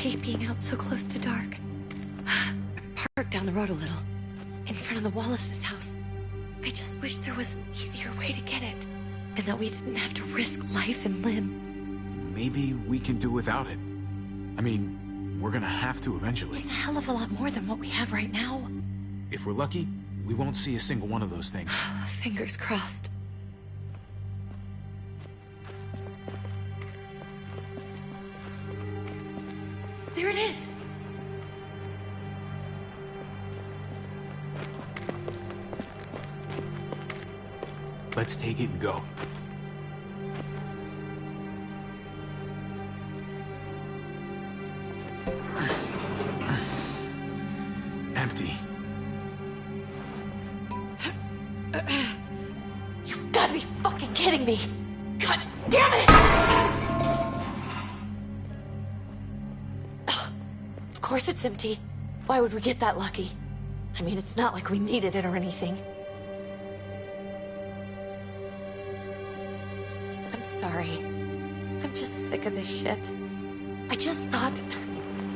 hate being out so close to dark. Park down the road a little, in front of the Wallace's house. I just wish there was an easier way to get it, and that we didn't have to risk life and limb. Maybe we can do without it. I mean, we're gonna have to eventually. It's a hell of a lot more than what we have right now. If we're lucky, we won't see a single one of those things. Fingers crossed. There it is! Let's take it and go. Empty. You've got to be fucking kidding me! God damn it! Of course it's empty. Why would we get that lucky? I mean, it's not like we needed it or anything. I'm sorry. I'm just sick of this shit. I just thought,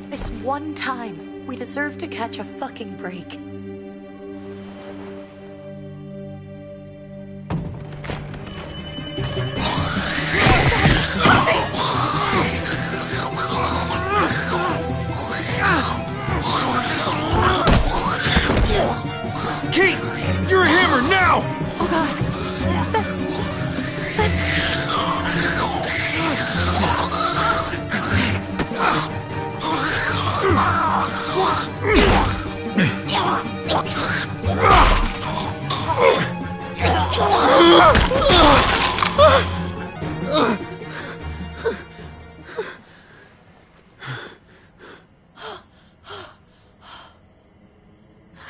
this one time, we deserve to catch a fucking break. Kate! Your hammer, now! Oh god, that's...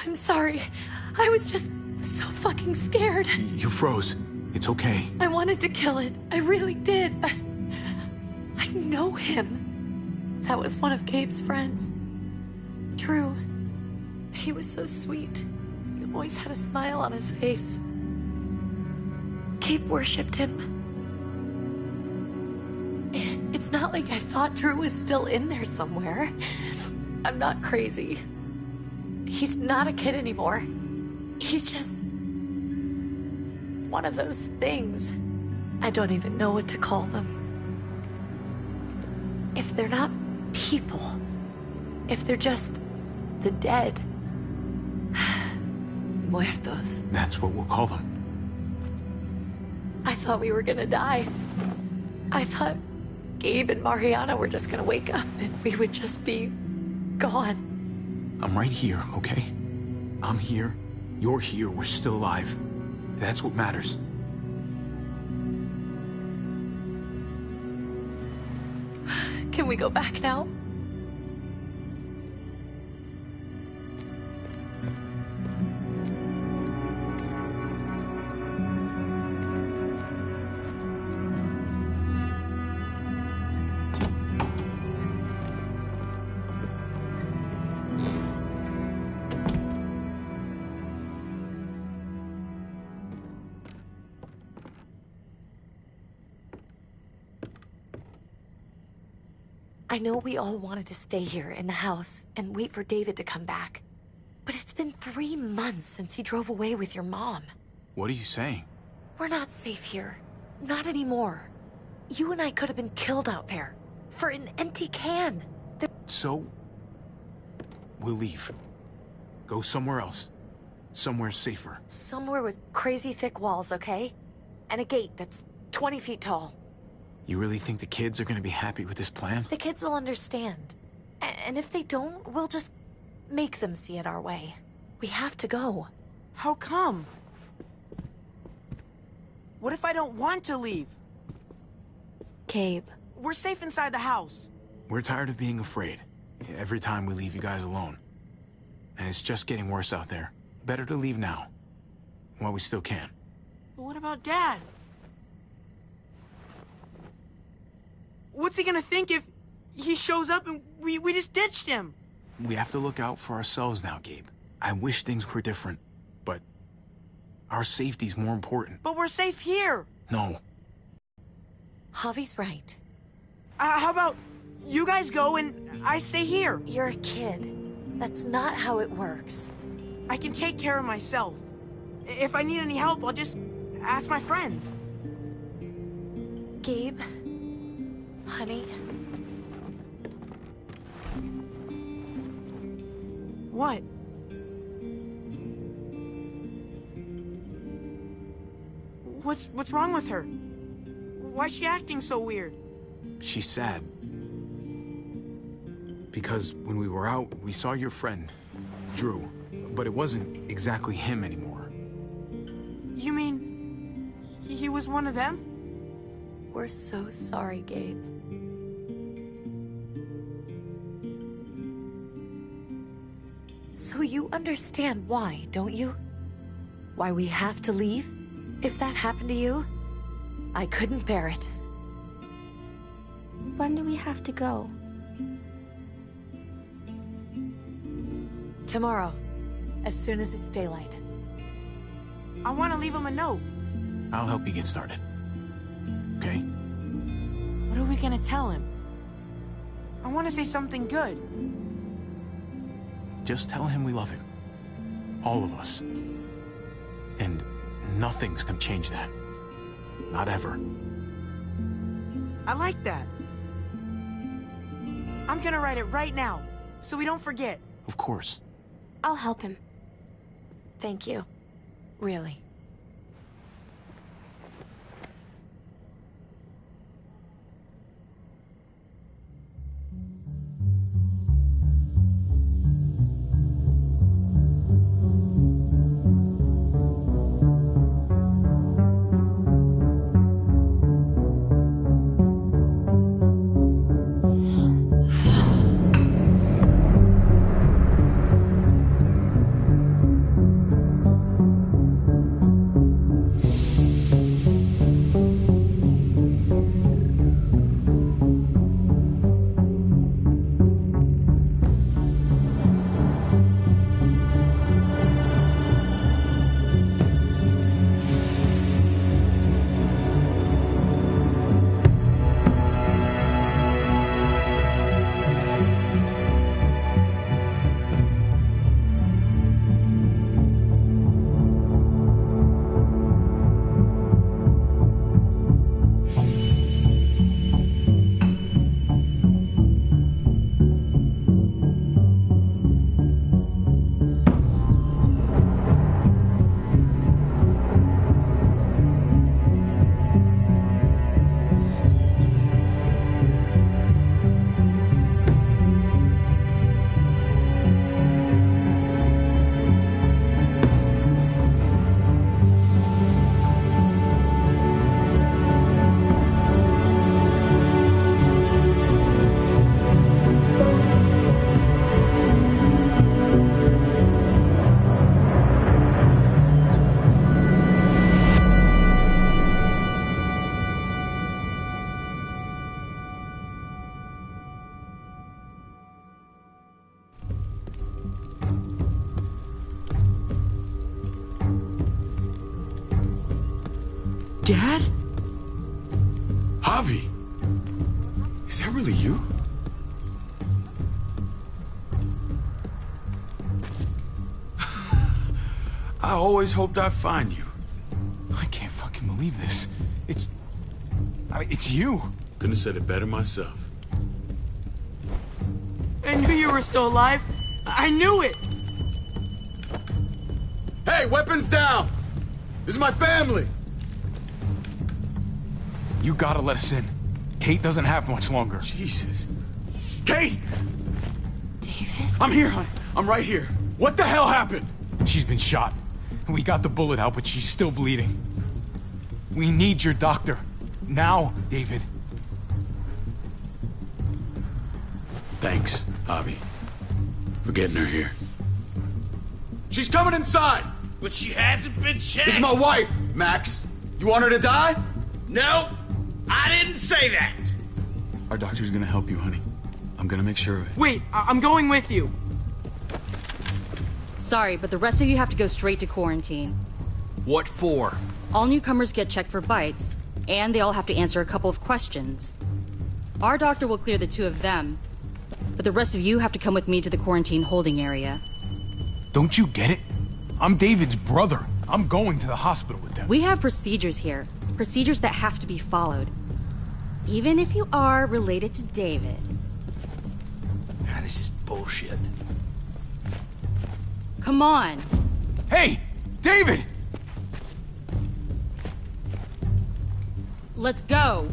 I'm sorry. I was just so fucking scared. You froze. It's okay. I wanted to kill it. I really did, but... I know him. That was one of Gabe's friends. Drew. He was so sweet. He always had a smile on his face. Gabe worshipped him. It's not like I thought Drew was still in there somewhere. I'm not crazy. He's not a kid anymore. He's just... one of those things. I don't even know what to call them. If they're not people, if they're just the dead, muertos. That's what we'll call them. I thought we were gonna die. I thought Gabe and Mariana were just gonna wake up and we would just be gone. I'm right here, okay? I'm here. You're here. We're still alive. That's what matters. Can we go back now? I know we all wanted to stay here in the house and wait for David to come back. But it's been 3 months since he drove away with your mom. What are you saying? We're not safe here. Not anymore. You and I could have been killed out there. For an empty can. So, we'll leave. Go somewhere else. Somewhere safer. Somewhere with crazy thick walls, okay? And a gate that's 20 feet tall. You really think the kids are gonna be happy with this plan? The kids will understand. And if they don't, we'll just make them see it our way. We have to go. How come? What if I don't want to leave? Gabe. We're safe inside the house. We're tired of being afraid. Every time we leave you guys alone. And it's just getting worse out there. Better to leave now. While we still can. But what about Dad? What's he gonna think if he shows up and we just ditched him? We have to look out for ourselves now, Gabe. I wish things were different, but our safety's more important. But we're safe here. No. Javi's right. How about You guys go and I stay here. You're a kid. That's not how it works. I can take care of myself. If I need any help, I'll just ask my friends. Gabe, honey. What? What's wrong with her? Why's she acting so weird? She's sad. Because when we were out, we saw your friend, Drew. But it wasn't exactly him anymore. You mean he was one of them? We're so sorry, Gabe. So you understand why, don't you? Why we have to leave? If that happened to you, I couldn't bear it. When do we have to go? Tomorrow, as soon as it's daylight. I want to leave him a note. I'll help you get started. Okay? What are we gonna tell him? I want to say something good. Just tell him we love him. All of us. And nothing's gonna change that. Not ever. I like that. I'm gonna write it right now, so we don't forget. Of course. I'll help him. Thank you. Really. Dad? Javi! Is that really you? I always hoped I'd find you. I can't fucking believe this. It's you. Couldn't have said it better myself. I knew you were still alive. I knew it! Hey, weapons down! This is my family! You gotta let us in. Kate doesn't have much longer. Jesus. Kate! David? I'm here, honey. I'm right here. What the hell happened? She's been shot. We got the bullet out, but she's still bleeding. We need your doctor. Now, David. Thanks, Javi, for getting her here. She's coming inside! But she hasn't been checked. This is my wife, Max. You want her to die? No, I didn't say that. Our doctor's gonna help you, honey. I'm gonna make sure of it. Wait, I'm going with you. Sorry, but the rest of you have to go straight to quarantine. What for? All newcomers get checked for bites, and they all have to answer a couple of questions. Our doctor will clear the two of them, but the rest of you have to come with me to the quarantine holding area. Don't you get it? I'm David's brother. I'm going to the hospital with them. We have procedures here. Procedures that have to be followed. Even if you are related to David. Ah, this is bullshit. Come on. Hey! David! Let's go.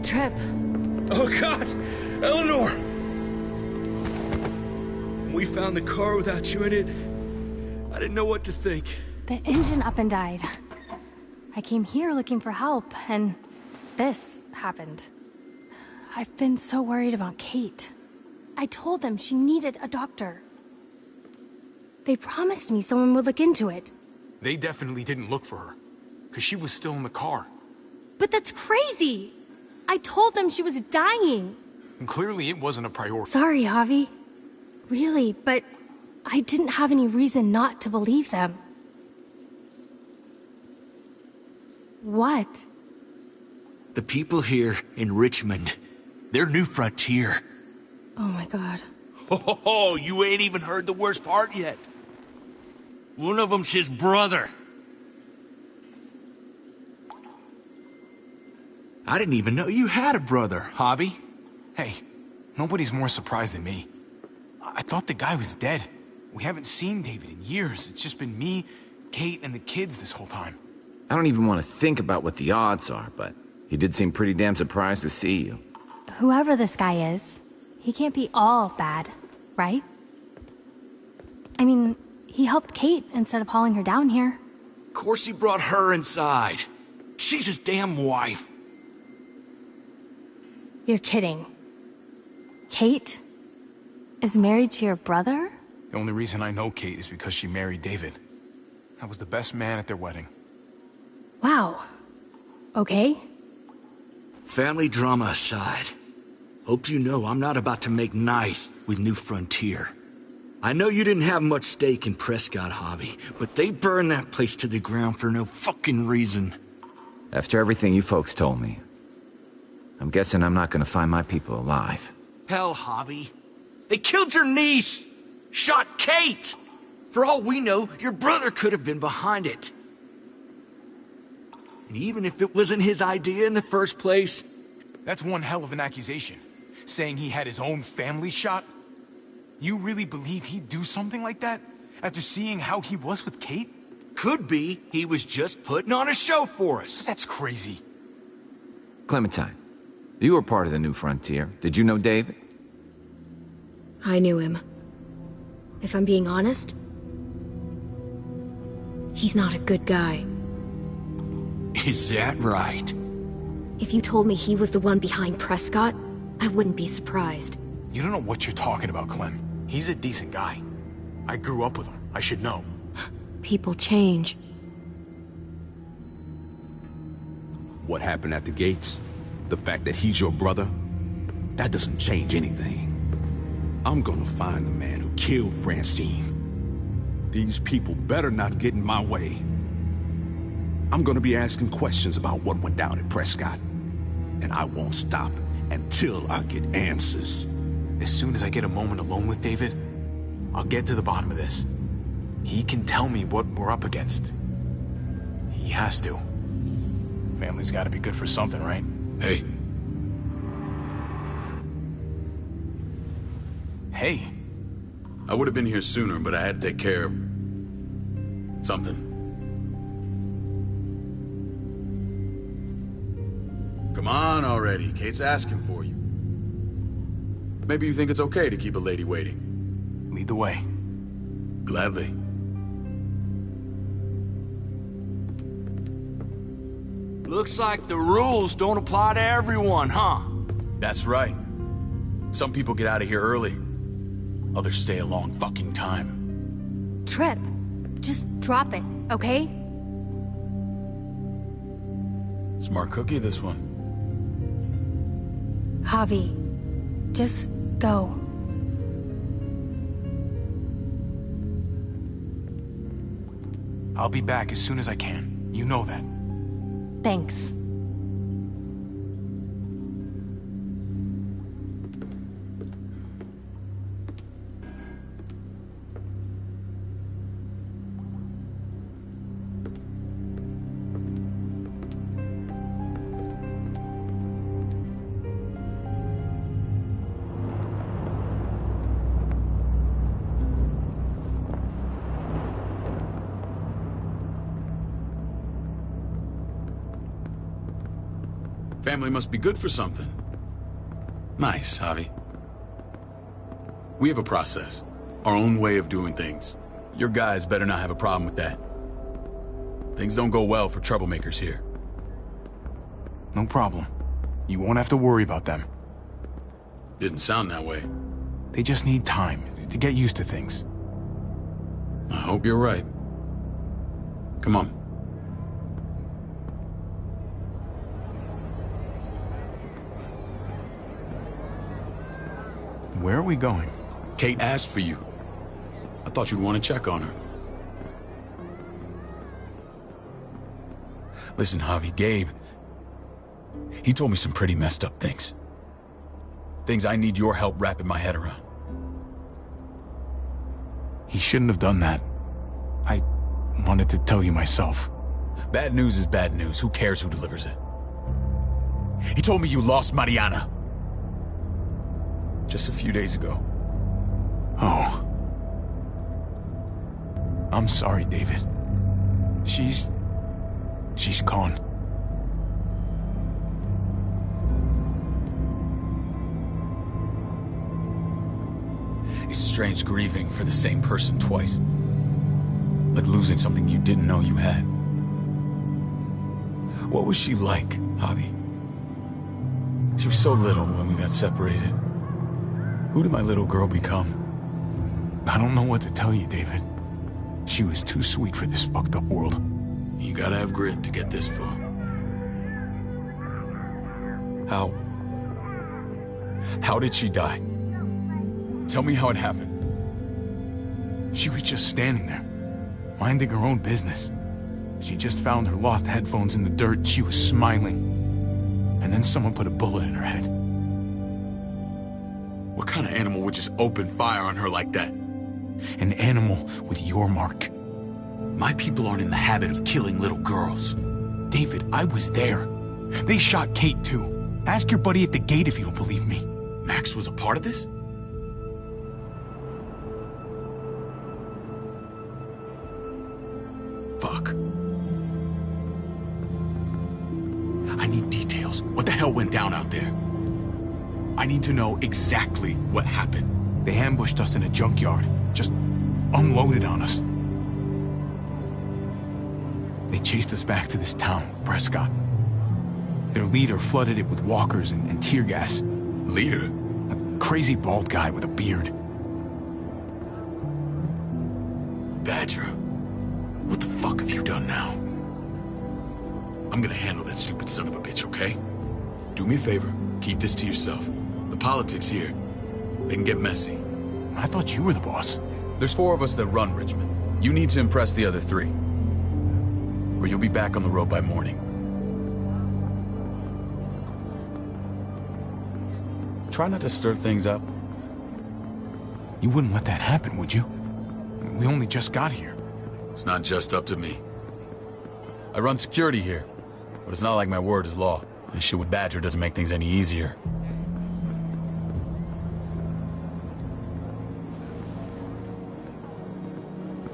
Trip. Oh, God! Eleanor! We found the car without you in it. I didn't know what to think. The engine up and died. I came here looking for help, and this happened. I've been so worried about Kate. I told them she needed a doctor. They promised me someone would look into it. They definitely didn't look for her, because she was still in the car. But that's crazy! I told them she was dying. And clearly it wasn't a priority. Sorry, Javi. Really, but I didn't have any reason not to believe them. What? The people here in Richmond, they're New Frontier. Oh my God. Oh, you ain't even heard the worst part yet. One of them's his brother. I didn't even know you had a brother, Javi. Hey, nobody's more surprised than me. I thought the guy was dead. We haven't seen David in years. It's just been me, Kate, and the kids this whole time. I don't even want to think about what the odds are, but he did seem pretty damn surprised to see you. Whoever this guy is, he can't be all bad, right? I mean, he helped Kate instead of hauling her down here. Of course he brought her inside. She's his damn wife. You're kidding. Kate is married to your brother? The only reason I know Kate is because she married David. I was the best man at their wedding. Wow. Okay. Family drama aside, hope you know I'm not about to make nice with New Frontier. I know you didn't have much stake in Prescott, Javi, but they burned that place to the ground for no fucking reason. After everything you folks told me, I'm guessing I'm not gonna find my people alive. Hell, Javi. They killed your niece! Shot Kate! For all we know, your brother could have been behind it. And even if it wasn't his idea in the first place... That's one hell of an accusation. Saying he had his own family shot? You really believe he'd do something like that? After seeing how he was with Kate? Could be he was just putting on a show for us. That's crazy. Clementine, you were part of the New Frontier. Did you know David? I knew him. If I'm being honest, he's not a good guy. Is that right? If you told me he was the one behind Prescott, I wouldn't be surprised. You don't know what you're talking about, Clem. He's a decent guy. I grew up with him. I should know. People change. What happened at the gates? The fact that he's your brother? That doesn't change anything. I'm gonna find the man who killed Francine. These people better not get in my way. I'm gonna be asking questions about what went down at Prescott. And I won't stop until I get answers. As soon as I get a moment alone with David, I'll get to the bottom of this. He can tell me what we're up against. He has to. Family's gotta be good for something, right? Hey. Hey. I would have been here sooner, but I had to take care of... something. Come on already. Kate's asking for you. Maybe you think it's okay to keep a lady waiting. Lead the way. Gladly. Looks like the rules don't apply to everyone, huh? That's right. Some people get out of here early. Others stay a long fucking time. Trip, Just drop it, okay? Smart cookie, this one. Javi, just go. I'll be back as soon as I can. You know that. Thanks. Family must be good for something. Nice, Javi. We have a process. Our own way of doing things. Your guys better not have a problem with that. Things don't go well for troublemakers here. No problem. You won't have to worry about them. Didn't sound that way. They just need time to get used to things. I hope you're right. Come on. Where are we going? Kate asked for you. I thought you'd want to check on her. Listen, Javi, Gabe... he told me some pretty messed up things. Things I need your help wrapping my head around. He shouldn't have done that. I wanted to tell you myself. Bad news is bad news. Who cares who delivers it? He told me you lost Mariana. Just a few days ago. Oh. I'm sorry, David. She's gone. It's strange grieving for the same person twice. Like losing something you didn't know you had. What was she like, Javi? She was so little when we got separated. Who did my little girl become? I don't know what to tell you, David. She was too sweet for this fucked up world. You gotta have grit to get this far. How did she die? Tell me how it happened. She was just standing there, minding her own business. She just found her lost headphones in the dirt. She was smiling. And then someone put a bullet in her head. What kind of animal would just open fire on her like that? An animal with your mark. My people aren't in the habit of killing little girls. David, I was there. They shot Kate too. Ask your buddy at the gate if you don't believe me. Max was a part of this? Fuck. I need details. What the hell went down out there? I need to know exactly what happened. They ambushed us in a junkyard. Just unloaded on us. They chased us back to this town, Prescott. Their leader flooded it with walkers and tear gas. Leader? A crazy bald guy with a beard. Badger, what the fuck have you done now? I'm gonna handle that stupid son of a bitch, okay? Do me a favor, keep this to yourself. The politics here, they can get messy. I thought you were the boss. There's 4 of us that run Richmond. You need to impress the other 3. Or you'll be back on the road by morning. Try not to stir things up. You wouldn't let that happen, would you? We only just got here. It's not just up to me. I run security here, but it's not like my word is law. This shit with Badger doesn't make things any easier.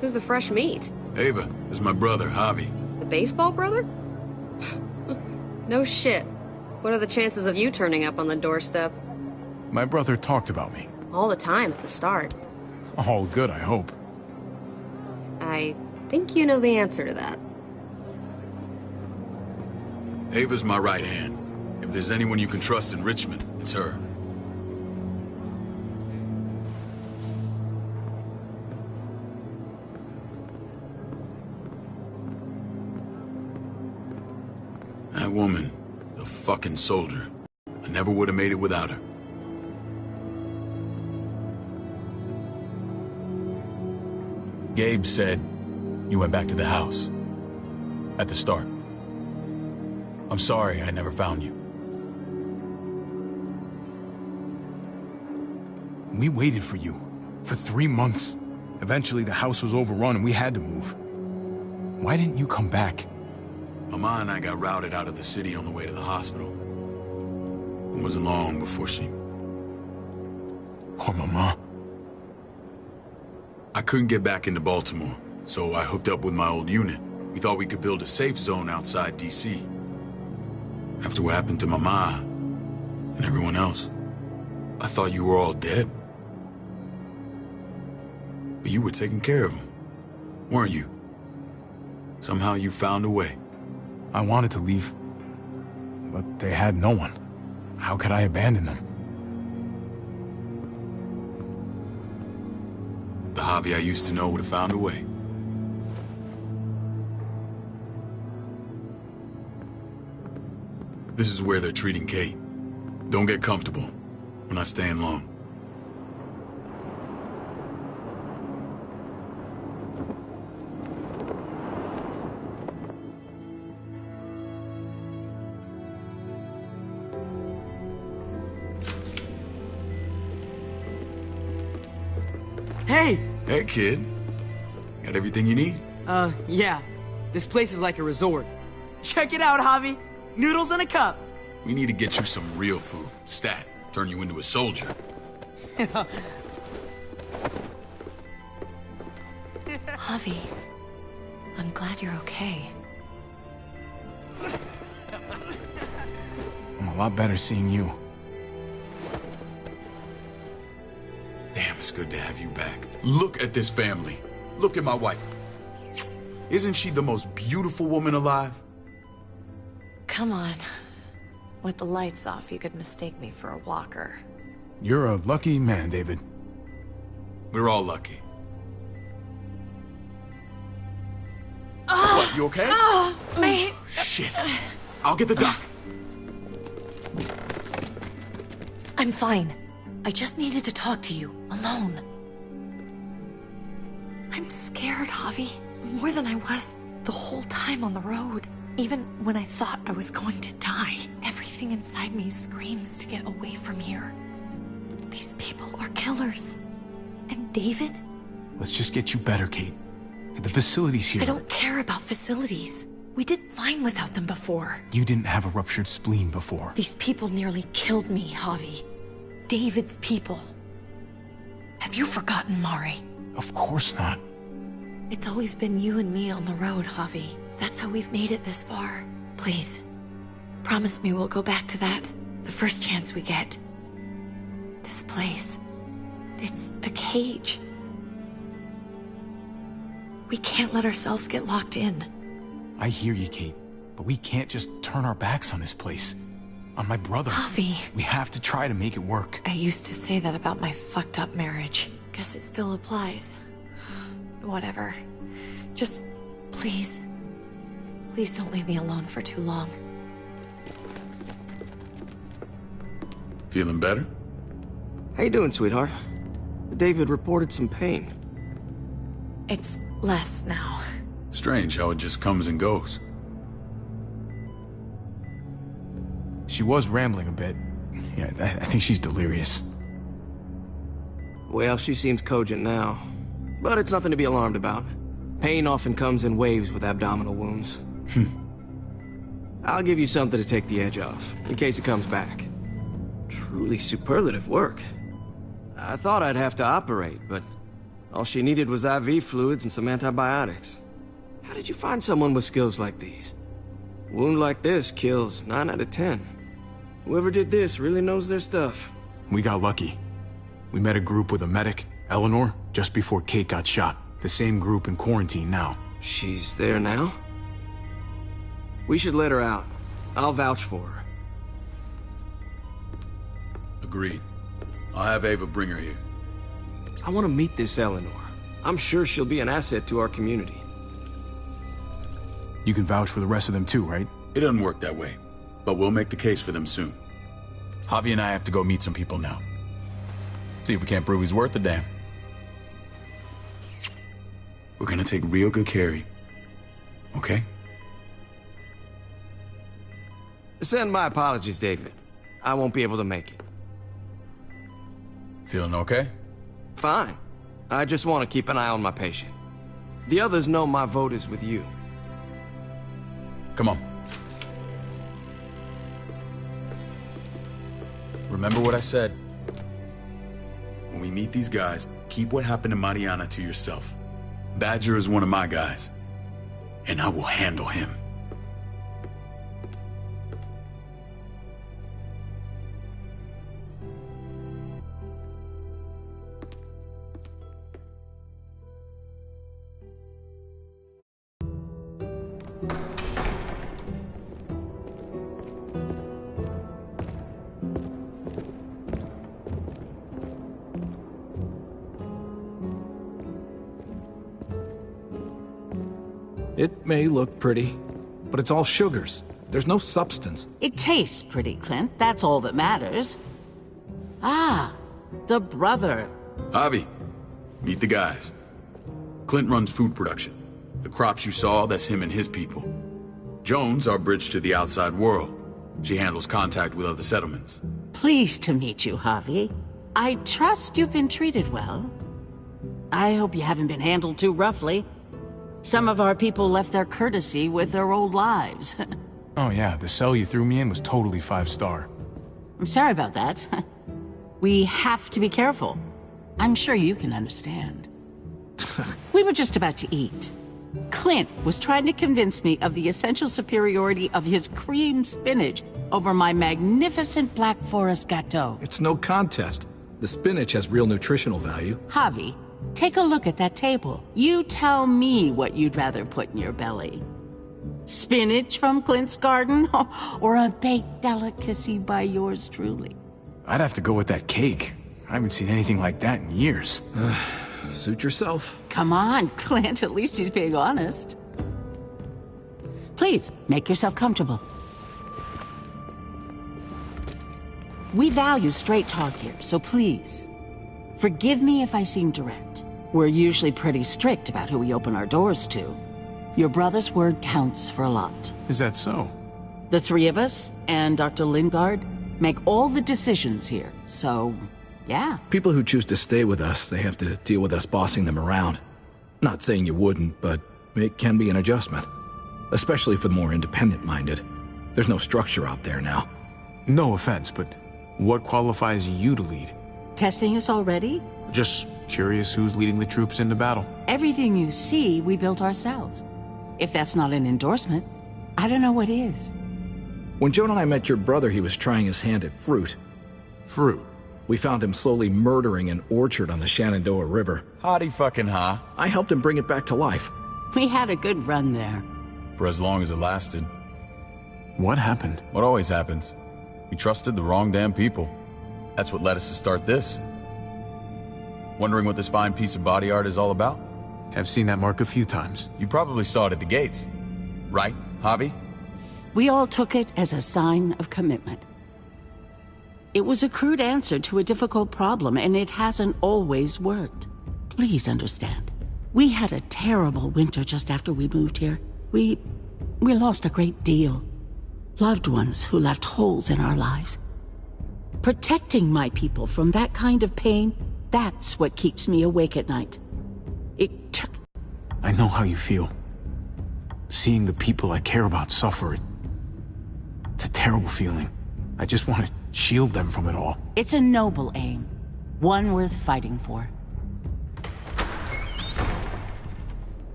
Who's the fresh meat? Ava, this is my brother, Javi. The baseball brother? No shit. What are the chances of you turning up on the doorstep? My brother talked about me. All the time at the start. All good, I hope. I think you know the answer to that. Ava's my right hand. If there's anyone you can trust in Richmond, it's her. That woman, the fucking soldier. I never would have made it without her. Gabe said you went back to the house. At the start. I'm sorry I never found you. We waited for you. For 3 months. Eventually the house was overrun and we had to move. Why didn't you come back? Mama and I got routed out of the city on the way to the hospital. It wasn't long before she... Poor Mama. I couldn't get back into Baltimore, so I hooked up with my old unit. We thought we could build a safe zone outside D.C. After what happened to Mama and everyone else, I thought you were all dead. But you were taking care of them, weren't you? Somehow you found a way. I wanted to leave, but they had no one. How could I abandon them? The Javi I used to know would have found a way. This is where they're treating Kate. Don't get comfortable. We're not staying long. Hey! Hey, kid. Got everything you need? Yeah. This place is like a resort. Check it out, Javi. Noodles in a cup. We need to get you some real food. Stat. Turn you into a soldier. Javi, I'm glad you're okay. I'm a lot better seeing you. Damn, it's good to have you back. Look at this family. Look at my wife. Isn't she the most beautiful woman alive? Come on. With the lights off, you could mistake me for a walker. You're a lucky man, David. We're all lucky. Oh, what, you okay? Oh, my... Shit. I'll get the doc. I'm fine. I just needed to talk to you, alone. I'm scared, Javi. More than I was the whole time on the road. Even when I thought I was going to die, everything inside me screams to get away from here. These people are killers. And David? Let's just get you better, Kate. The facility's here. I don't care about facilities. We did fine without them before. You didn't have a ruptured spleen before. These people nearly killed me, Javi. David's people. Have you forgotten, Mari? Of course not. It's always been you and me on the road, Javi. That's how we've made it this far. Please, promise me we'll go back to that the first chance we get. This place, it's a cage. We can't let ourselves get locked in. I hear you, Kate, but we can't just turn our backs on this place. On my brother. Javi. We have to try to make it work. I used to say that about my fucked up marriage. Guess it still applies. Whatever. Just, please. Please don't leave me alone for too long. Feeling better? How you doing, sweetheart? David reported some pain. It's less now. Strange how it just comes and goes. She was rambling a bit. Yeah, I think she's delirious. Well, she seems cogent now. But it's nothing to be alarmed about. Pain often comes in waves with abdominal wounds. I'll give you something to take the edge off, in case it comes back. Truly superlative work. I thought I'd have to operate, but all she needed was IV fluids and some antibiotics. How did you find someone with skills like these? A wound like this kills 9 out of 10. Whoever did this really knows their stuff. We got lucky. We met a group with a medic, Eleanor, just before Kate got shot. The same group in quarantine now. She's there now? We should let her out. I'll vouch for her. Agreed. I'll have Ava bring her here. I want to meet this Eleanor. I'm sure she'll be an asset to our community. You can vouch for the rest of them too, right? It doesn't work that way, but we'll make the case for them soon. Javi and I have to go meet some people now. See if we can't prove he's worth a damn. We're gonna take real good care of you, okay? Send my apologies, David. I won't be able to make it. Feeling okay? Fine. I just want to keep an eye on my patient. The others know my vote is with you. Come on. Remember what I said. When we meet these guys, keep what happened to Mariana to yourself. Badger is one of my guys, and I will handle him. It may look pretty, but it's all sugars. There's no substance. It tastes pretty, Clint. That's all that matters. Ah, the brother. Javi, meet the guys. Clint runs food production. The crops you saw, that's him and his people. Jones, our bridge to the outside world. She handles contact with other settlements. Pleased to meet you, Javi. I trust you've been treated well. I hope you haven't been handled too roughly. Some of our people left their courtesy with their old lives. Oh yeah, the cell you threw me in was totally 5-star. I'm sorry about that. We have to be careful. I'm sure you can understand. We were just about to eat. Clint was trying to convince me of the essential superiority of his cream spinach over my magnificent Black Forest gâteau. It's no contest. The spinach has real nutritional value. Javi, take a look at that table. You tell me what you'd rather put in your belly. Spinach from Clint's garden, or a baked delicacy by yours truly? I'd have to go with that cake. I haven't seen anything like that in years. Suit yourself. Come on, Clint, at least he's being honest. Please, make yourself comfortable. We value straight talk here, so please, forgive me if I seem direct. We're usually pretty strict about who we open our doors to. Your brother's word counts for a lot. Is that so? The three of us and Dr. Lingard make all the decisions here, so, yeah. People who choose to stay with us, they have to deal with us bossing them around. Not saying you wouldn't, but it can be an adjustment. Especially for the more independent-minded. There's no structure out there now. No offense, but what qualifies you to lead? Testing us already? Just curious who's leading the troops into battle. Everything you see, we built ourselves. If that's not an endorsement, I don't know what is. When Joan and I met your brother, he was trying his hand at fruit. Fruit? We found him slowly murdering an orchard on the Shenandoah River. Howdy fucking ha. I helped him bring it back to life. We had a good run there. For as long as it lasted. What happened? What always happens. We trusted the wrong damn people. That's what led us to start this. Wondering what this fine piece of body art is all about? I've seen that mark a few times. You probably saw it at the gates. Right, Javi? We all took it as a sign of commitment. It was a crude answer to a difficult problem, and it hasn't always worked. Please understand. We had a terrible winter just after we moved here. We lost a great deal. Loved ones who left holes in our lives. Protecting my people from that kind of pain, that's what keeps me awake at night. I know how you feel. Seeing the people I care about suffer, it's a terrible feeling. I just want to shield them from it all. It's a noble aim. One worth fighting for.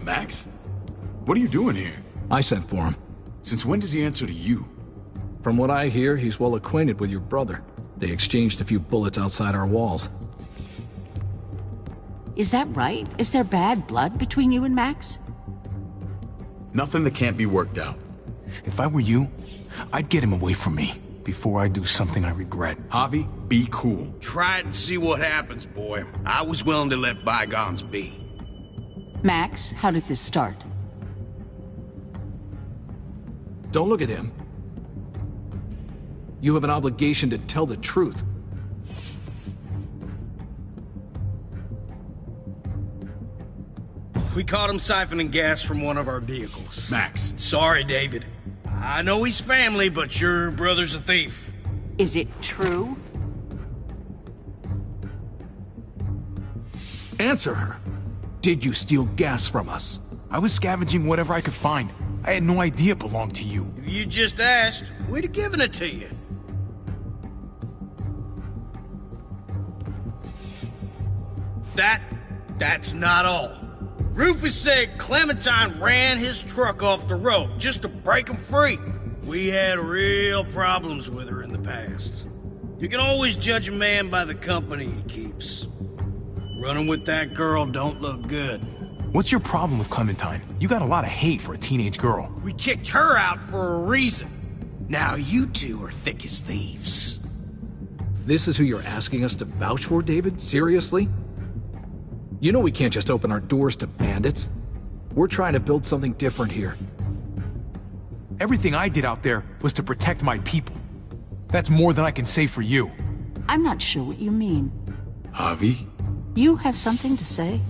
Max? What are you doing here? I sent for him. Since when does he answer to you? From what I hear, he's well acquainted with your brother. They exchanged a few bullets outside our walls. Is that right? Is there bad blood between you and Max? Nothing that can't be worked out. If I were you, I'd get him away from me before I do something I regret. Javi, be cool. Try it and see what happens, boy. I was willing to let bygones be. Max, how did this start? Don't look at him. You have an obligation to tell the truth. We caught him siphoning gas from one of our vehicles. Max. Sorry, David. I know he's family, but your brother's a thief. Is it true? Answer her. Did you steal gas from us? I was scavenging whatever I could find. I had no idea it belonged to you. If you just asked, we'd have given it to you. That's not all. Rufus said Clementine ran his truck off the road just to break him free. We had real problems with her in the past. You can always judge a man by the company he keeps. Running with that girl don't look good. What's your problem with Clementine? You got a lot of hate for a teenage girl. We kicked her out for a reason. Now you two are thick as thieves. This is who you're asking us to vouch for, David? Seriously? You know we can't just open our doors to bandits. We're trying to build something different here. Everything I did out there was to protect my people. That's more than I can say for you. I'm not sure what you mean. Javi? You have something to say?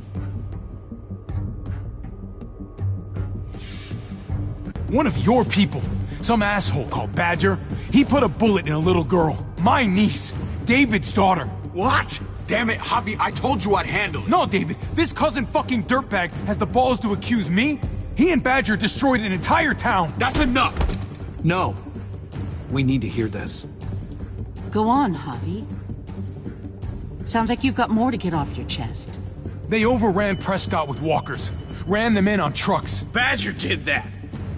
One of your people, some asshole called Badger, he put a bullet in a little girl, my niece, David's daughter. What? Damn it, Javi, I told you I'd handle it. No, David, this cousin fucking dirtbag has the balls to accuse me? He and Badger destroyed an entire town. That's enough! No. We need to hear this. Go on, Javi. Sounds like you've got more to get off your chest. They overran Prescott with walkers, ran them in on trucks. Badger did that,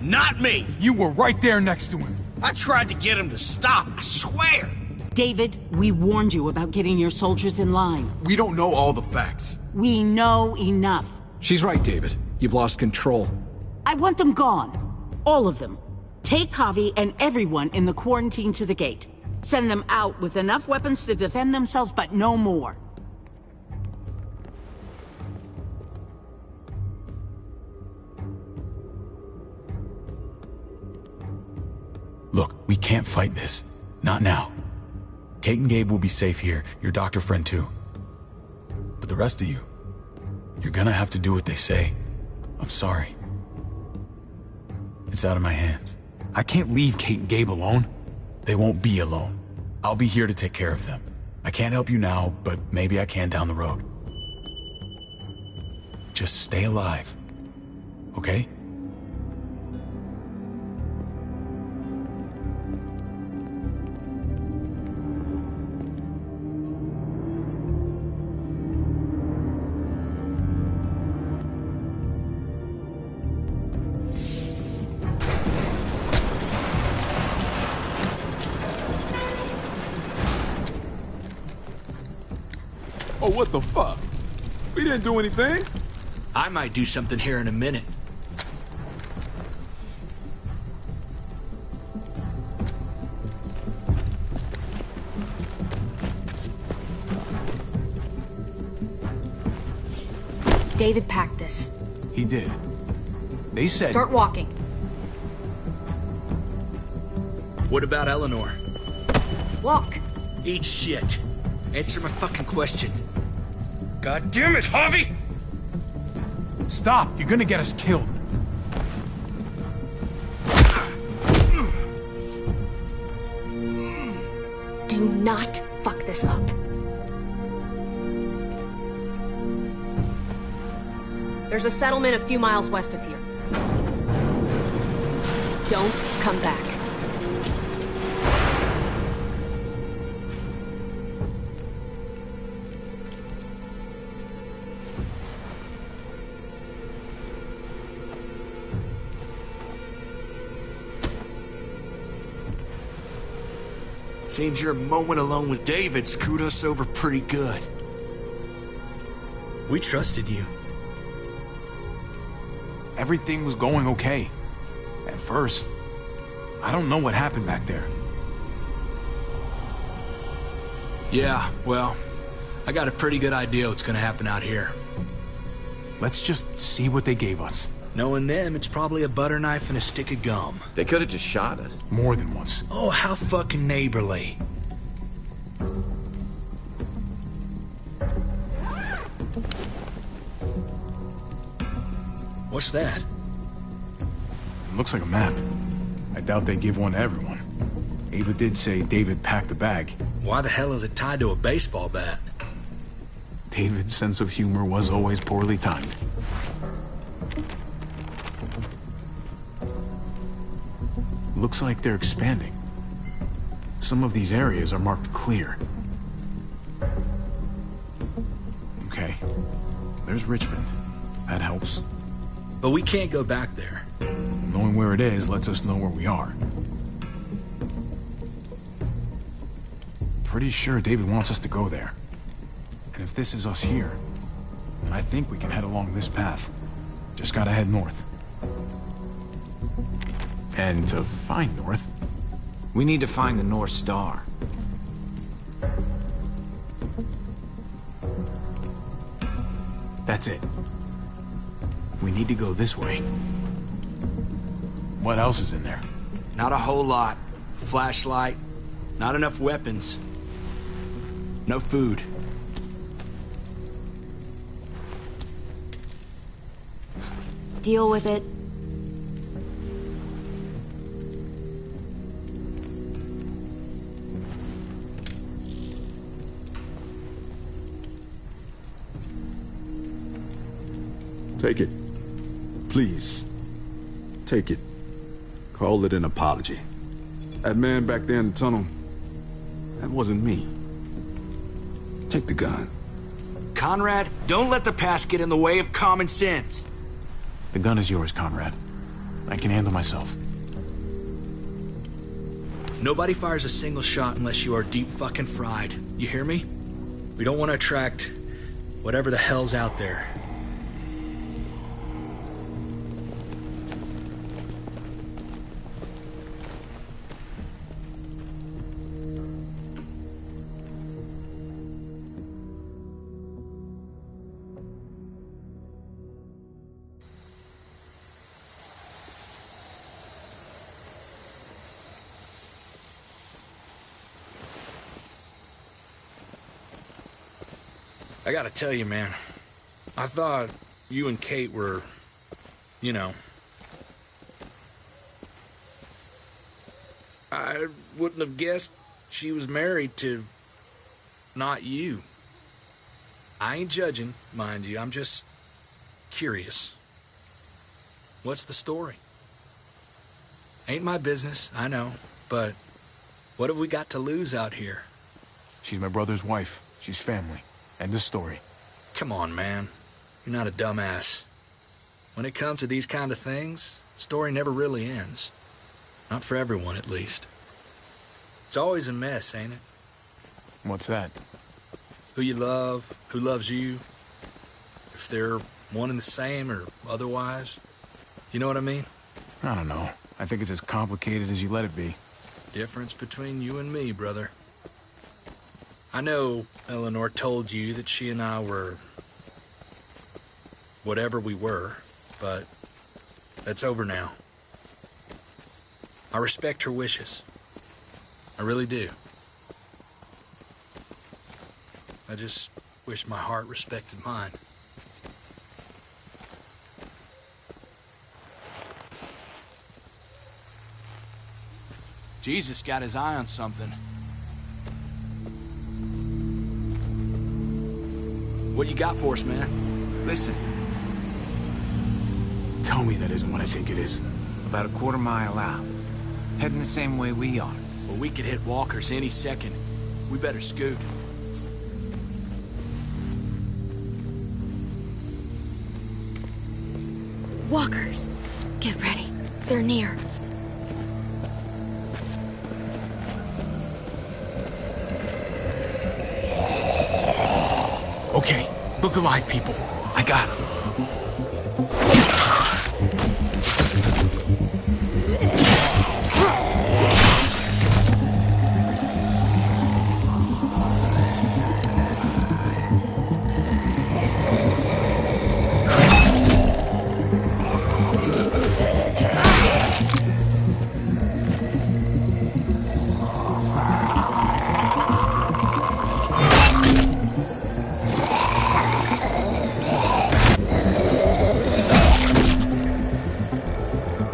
not me. You were right there next to him. I tried to get him to stop, I swear. David, we warned you about getting your soldiers in line. We don't know all the facts. We know enough. She's right, David. You've lost control. I want them gone. All of them. Take Javi and everyone in the quarantine to the gate. Send them out with enough weapons to defend themselves, but no more. Look, we can't fight this. Not now. Kate and Gabe will be safe here, your doctor friend too. But the rest of you, you're gonna have to do what they say. I'm sorry. It's out of my hands. I can't leave Kate and Gabe alone. They won't be alone. I'll be here to take care of them. I can't help you now, but maybe I can down the road. Just stay alive, okay? Oh, what the fuck? We didn't do anything. I might do something here in a minute. David packed this. He did. They said... Start walking. What about Eleanor? Walk. Eat shit. Answer my fucking question. God damn it, Javi! Stop! You're gonna get us killed. Do not fuck this up. There's a settlement a few miles west of here. Don't come back. Seems your moment alone with David screwed us over pretty good. We trusted you. Everything was going okay. At first. I don't know what happened back there. Yeah, well, I got a pretty good idea what's gonna happen out here. Let's just see what they gave us. Knowing them, it's probably a butter knife and a stick of gum. They could have just shot us. More than once. Oh, how fucking neighborly. What's that? It looks like a map. I doubt they give one to everyone. Ava did say David packed the bag. Why the hell is it tied to a baseball bat? David's sense of humor was always poorly timed. Looks like they're expanding. Some of these areas are marked clear. Okay. There's Richmond. That helps. But we can't go back there. Knowing where it is lets us know where we are. Pretty sure David wants us to go there. And if this is us here, then I think we can head along this path. Just gotta head north. And to find north, we need to find the North Star. That's it. We need to go this way. What else is in there? Not a whole lot. Flashlight, not enough weapons. No food. Deal with it. Take it. Please. Take it. Call it an apology. That man back there in the tunnel, that wasn't me. Take the gun. Conrad, don't let the past get in the way of common sense. The gun is yours, Conrad. I can handle myself. Nobody fires a single shot unless you are deep fucking fried. You hear me? We don't want to attract whatever the hell's out there. I gotta tell you, man, I thought you and Kate were, you know... I wouldn't have guessed she was married to... not you. I ain't judging, mind you, I'm just curious. What's the story? Ain't my business, I know, but what have we got to lose out here? She's my brother's wife. She's family. End of story. Come on, man. You're not a dumbass. When it comes to these kind of things, the story never really ends. Not for everyone, at least. It's always a mess, ain't it? What's that? Who you love, who loves you, if they're one and the same or otherwise. You know what I mean? I don't know. I think it's as complicated as you let it be. Difference between you and me, brother. I know Eleanor told you that she and I were... whatever we were, but that's over now. I respect her wishes. I really do. I just wish my heart respected mine. Jesus got his eye on something. What you got for us, man? Listen. Tell me that isn't what I think it is. About a quarter-mile out. Heading the same way we are. Well, we could hit walkers any second. We better scoot. Walkers. Get ready. They're near. Okay, look alive, people. I got him.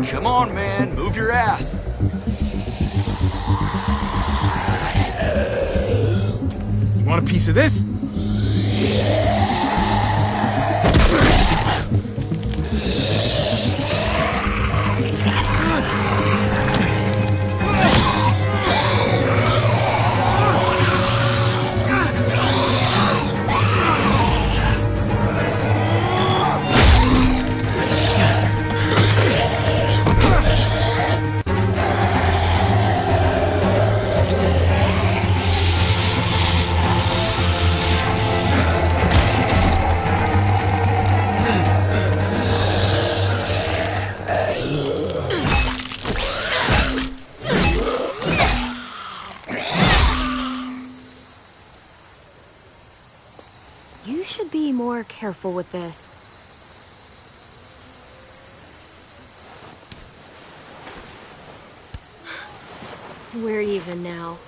Come on, man, move your ass. You want a piece of this? You should be more careful with this. We're even now.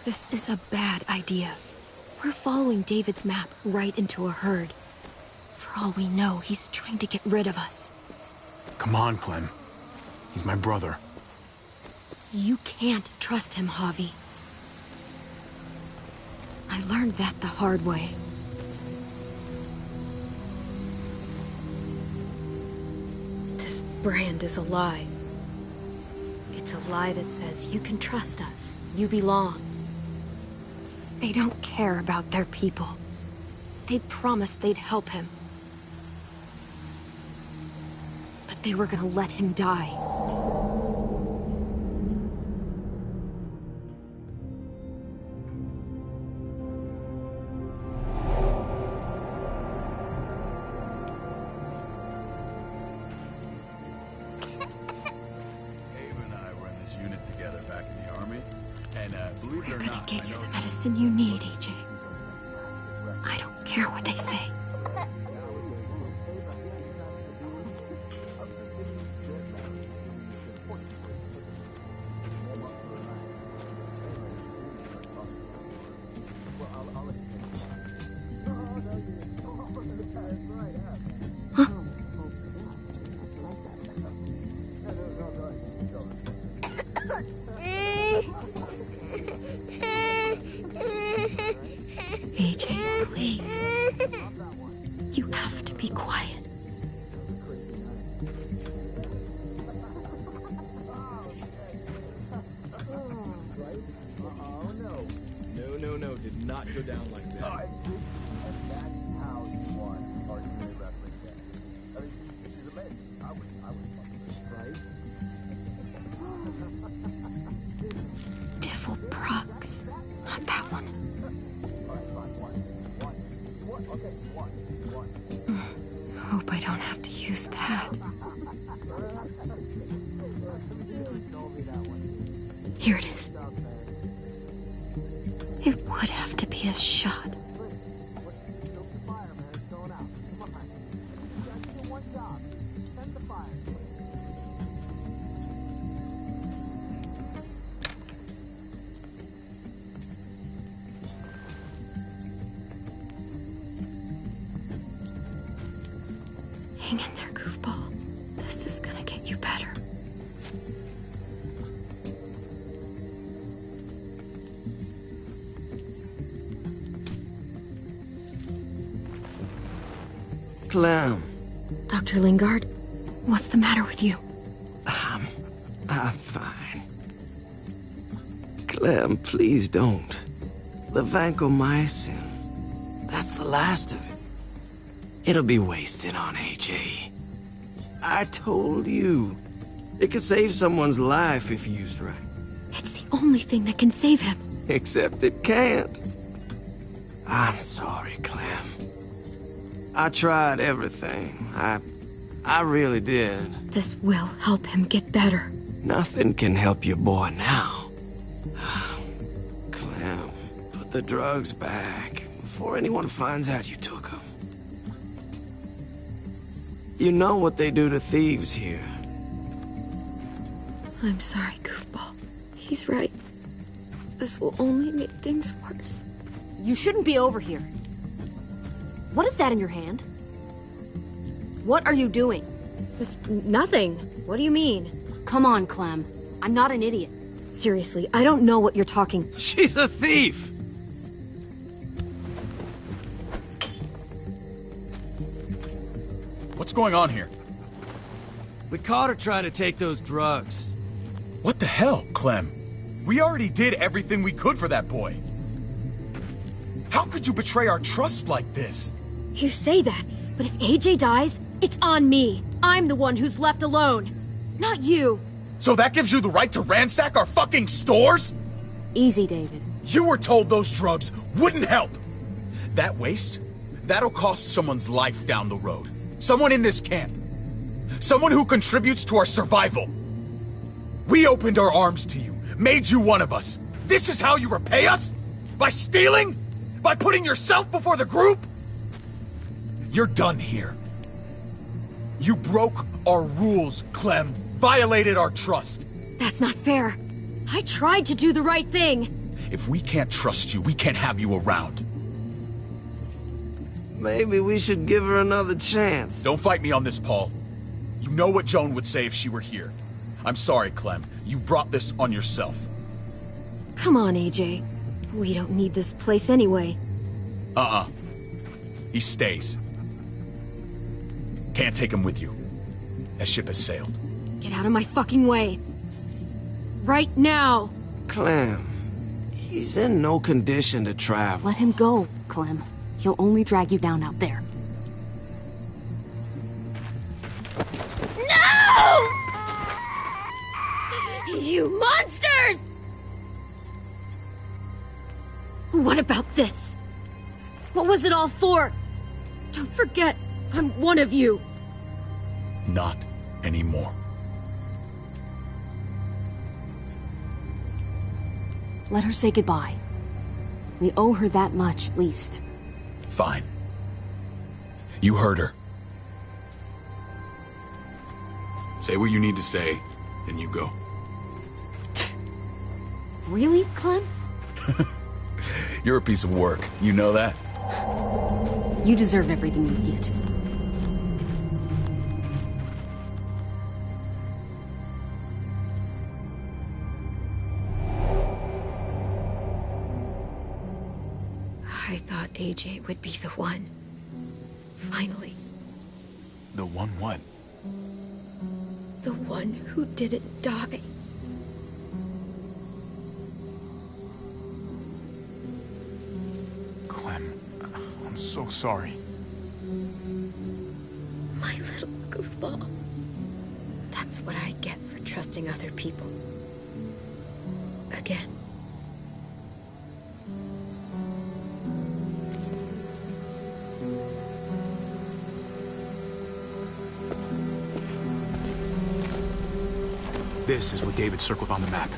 This is a bad idea. We're following David's map right into a herd. For all we know, he's trying to get rid of us. Come on, Clem. He's my brother. You can't trust him, Javi. I learned that the hard way. This brand is a lie. It's a lie that says you can trust us, you belong. They don't care about their people. They promised they'd help him. But they were gonna let him die. We're gonna get you the medicine you need, AJ. I don't care what they say. AJ, please. You have to be quiet. No, did not go down like that. Devil Prox. Not that one. Hope I don't have to use that. Here it is. It would have to be a shot. Hang in there, goofball. This is gonna get you better. Clem. Dr. Lingard, what's the matter with you? I'm fine. Clem, please don't. The vancomycin. That's the last of it. It'll be wasted on AJ. I told you. It could save someone's life if used right. It's the only thing that can save him. Except it can't. I'm sorry, Clem. I tried everything. I really did. This will help him get better. Nothing can help your boy now. Clem, put the drugs back before anyone finds out you took them. You know what they do to thieves here. I'm sorry, goofball. He's right. This will only make things worse. You shouldn't be over here. What is that in your hand? What are you doing? It's nothing. What do you mean? Come on, Clem. I'm not an idiot. Seriously, I don't know what you're talking. She's a thief! What's going on here? We caught her trying to take those drugs. What the hell, Clem? We already did everything we could for that boy. How could you betray our trust like this? You say that, but if AJ dies, it's on me. I'm the one who's left alone, not you. So that gives you the right to ransack our fucking stores? Easy, David. You were told those drugs wouldn't help. That waste, that'll cost someone's life down the road. Someone in this camp. Someone who contributes to our survival. We opened our arms to you, made you one of us. This is how you repay us? By stealing? By putting yourself before the group? You're done here. You broke our rules, Clem. Violated our trust. That's not fair. I tried to do the right thing. If we can't trust you, we can't have you around. Maybe we should give her another chance. Don't fight me on this, Paul. You know what Joan would say if she were here. I'm sorry, Clem. You brought this on yourself. Come on, AJ. We don't need this place anyway. He stays. Can't take him with you. That ship has sailed. Get out of my fucking way. Right now. Clem, he's in no condition to travel. Let him go, Clem. He'll only drag you down out there. No! You monsters! What about this? What was it all for? Don't forget, I'm one of you. Not anymore. Let her say goodbye. We owe her that much, at least. Fine. You heard her. Say what you need to say, then you go. Really, Clem? You're a piece of work. You know that? You deserve everything you get. I thought AJ would be the one. Finally. The one what? The one who didn't die. Clem, I'm so sorry. My little goofball. That's what I get for trusting other people. Again. This is what David circled on the map.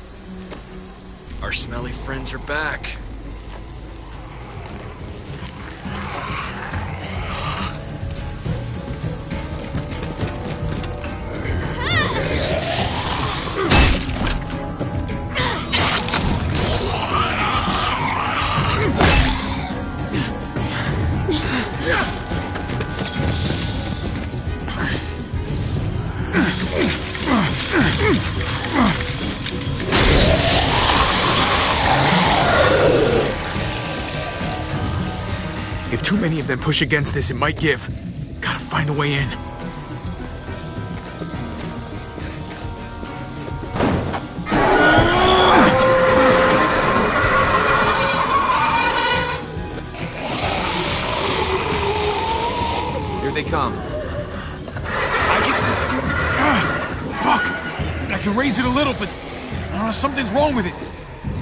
Our smelly friends are back. If too many of them push against this, it might give. Gotta find a way in. Here they come. Fuck! I can raise it a little, but something's wrong with it.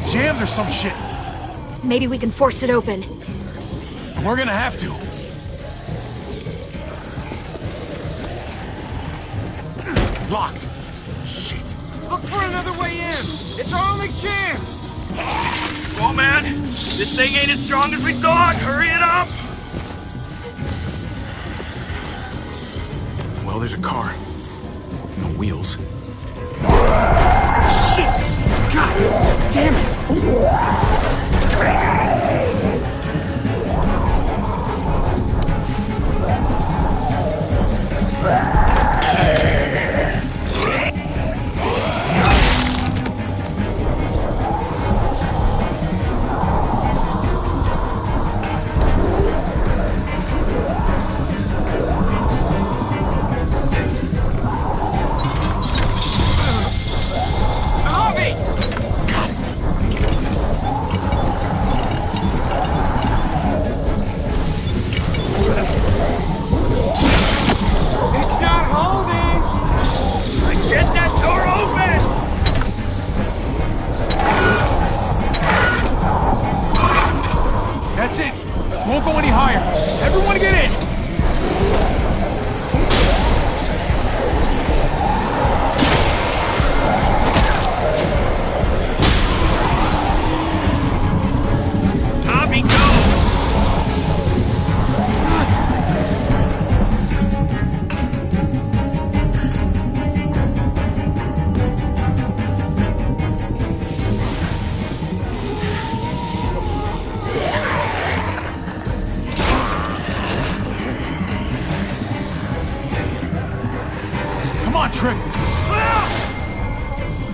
Jammed or some shit. Maybe we can force it open. We're gonna have to. Locked. Shit. Look for another way in. It's our only chance. Come on, man. This thing ain't as strong as we thought. Hurry it up. Well, there's a car. No wheels. Shit! God damn it!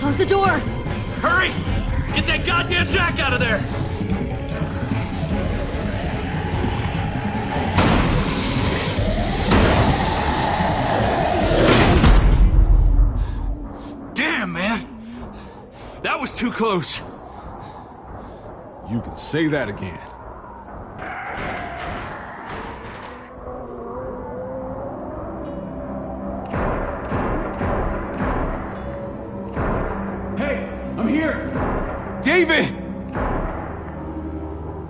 Close the door! Hurry! Get that goddamn Jack out of there! Damn, man! That was too close. You can say that again. Hey, I'm here! David!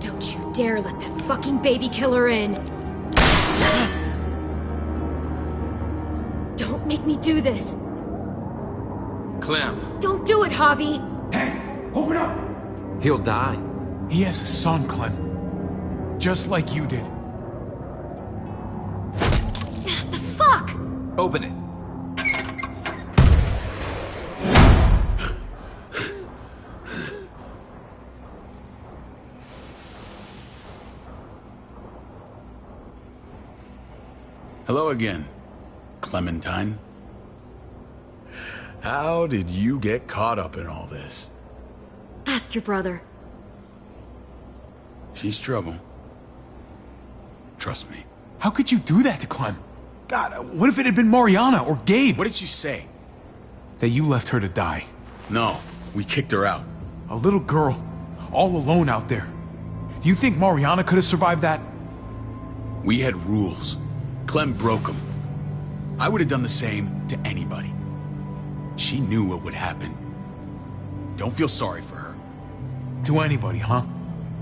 Don't you dare let that fucking baby killer in! Don't make me do this! Clem. Don't do it, Javi! Hey, open up! He'll die. He has a son, Clem. Just like you did. The fuck? Open it. Hello again, Clementine. How did you get caught up in all this? Ask your brother. She's trouble. Trust me. How could you do that to Clem? God, what if it had been Mariana or Gabe? What did she say? That you left her to die. No, we kicked her out. A little girl, all alone out there. Do you think Mariana could have survived that? We had rules. Clem broke them. I would have done the same to anybody. She knew what would happen. Don't feel sorry for her. To anybody, huh?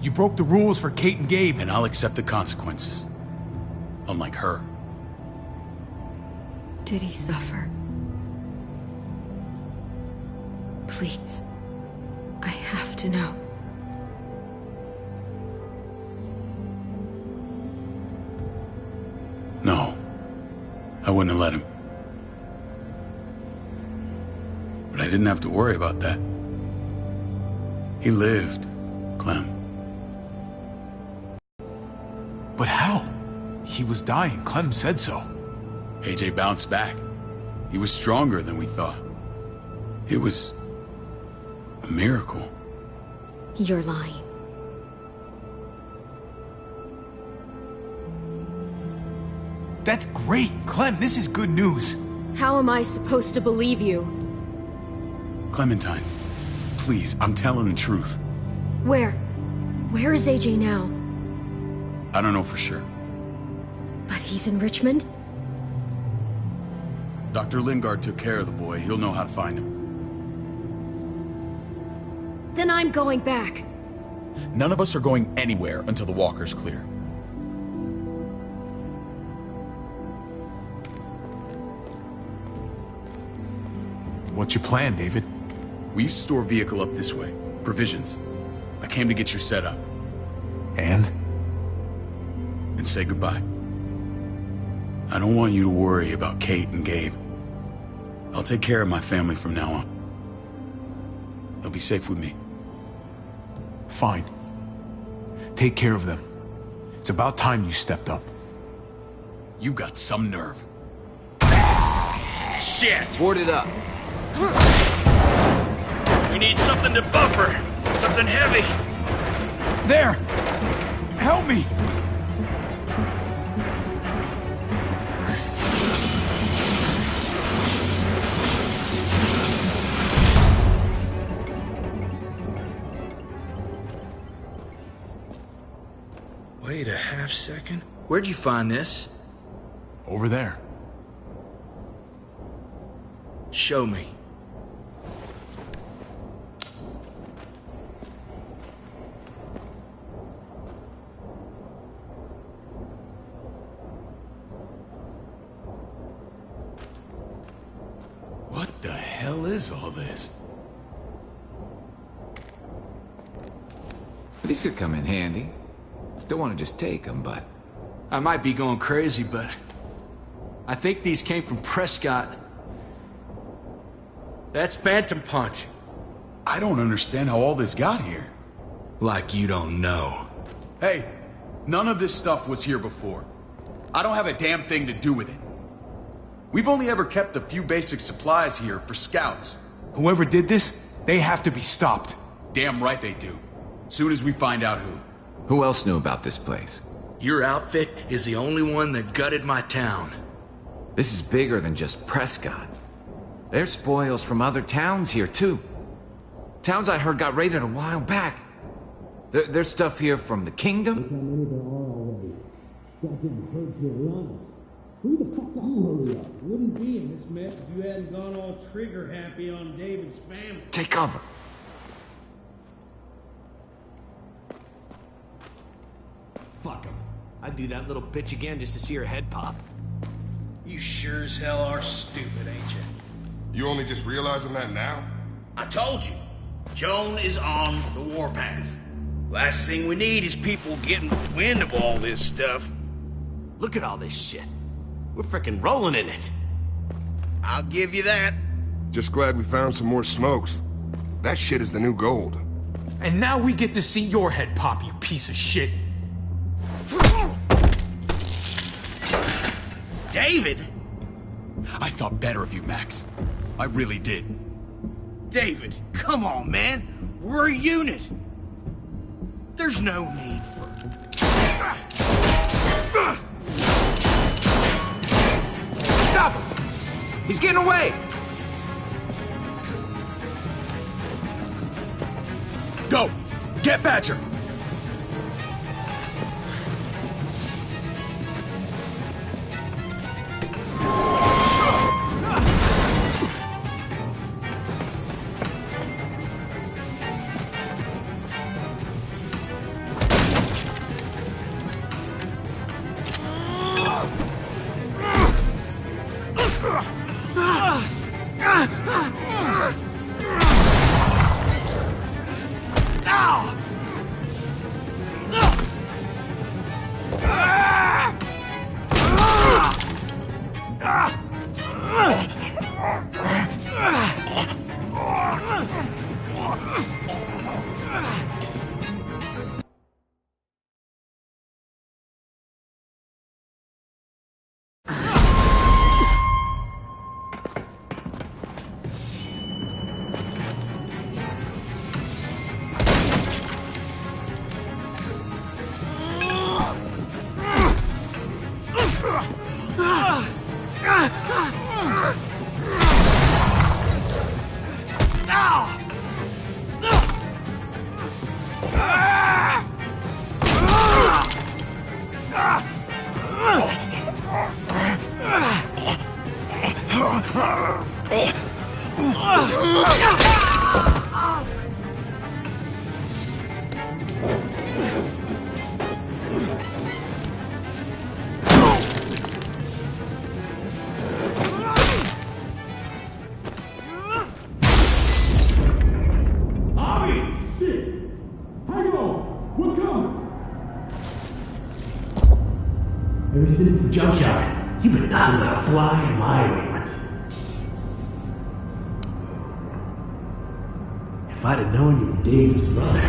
You broke the rules for Kate and Gabe. And I'll accept the consequences. Unlike her. Did he suffer? Please. I have to know. No. I wouldn't have let him. But I didn't have to worry about that. He lived, Clem. But how? He was dying. Clem said so. AJ bounced back. He was stronger than we thought. It was a miracle. You're lying. That's great. Clem, this is good news. How am I supposed to believe you? Clementine, please, I'm telling the truth. Where? Where is AJ now? I don't know for sure. But he's in Richmond? Dr. Lingard took care of the boy. He'll know how to find him. Then I'm going back. None of us are going anywhere until the walker's clear. What's your plan, David? We used to store a vehicle up this way. Provisions. I came to get you set up. And? And say goodbye. I don't want you to worry about Kate and Gabe. I'll take care of my family from now on. They'll be safe with me. Fine. Take care of them. It's about time you stepped up. You've got some nerve. Shit! Board it up. We need something to buffer. Something heavy. There! Help me! Wait a half second. Where'd you find this? Over there. Show me. What the hell is all this? These could come in handy. Don't want to just take them, but... I might be going crazy, but... I think these came from Prescott. That's Phantom Punch. I don't understand how all this got here. Like you don't know. Hey, none of this stuff was here before. I don't have a damn thing to do with it. We've only ever kept a few basic supplies here for scouts. Whoever did this, they have to be stopped. Damn right they do. Soon as we find out who. Who else knew about this place? Your outfit is the only one that gutted my town. This is bigger than just Prescott. There's spoils from other towns here, too. Towns I heard got raided a while back. There's stuff here from the kingdom. Look how many there are already. Goddamn herds will run us. Hurry the fuck up. You hurry up. Wouldn't be in this mess if you hadn't gone all trigger happy on David's family. Take cover. Fuck him. I'd do that little bitch again just to see her head pop. You sure as hell are stupid, ain't you? You only just realizing that now? I told you. Joan is on the warpath. Last thing we need is people getting wind of all this stuff. Look at all this shit. We're frickin' rolling in it. I'll give you that. Just glad we found some more smokes. That shit is the new gold. And now we get to see your head pop, you piece of shit. David? I thought better of you, Max. I really did. David, come on, man. We're a unit. There's no need for... Stop him! He's getting away! Go! Get Badger! Ever since the junkyard, you've been nothing but a fly in my ointment. If I'd have known you were David's brother,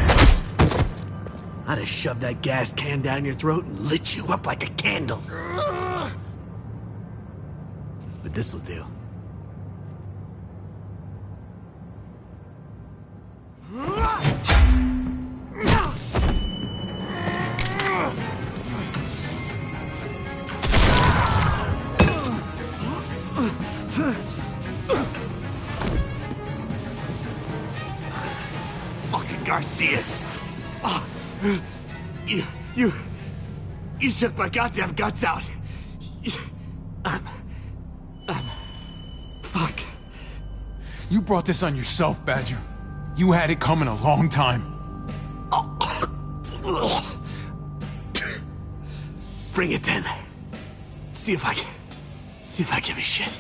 I'd have shoved that gas can down your throat and lit you up like a candle. But this'll do. Fucking Garcias. Oh, you shook my goddamn guts out. Fuck. You brought this on yourself, Badger. You had it coming a long time. Bring it then. See if I give a shit.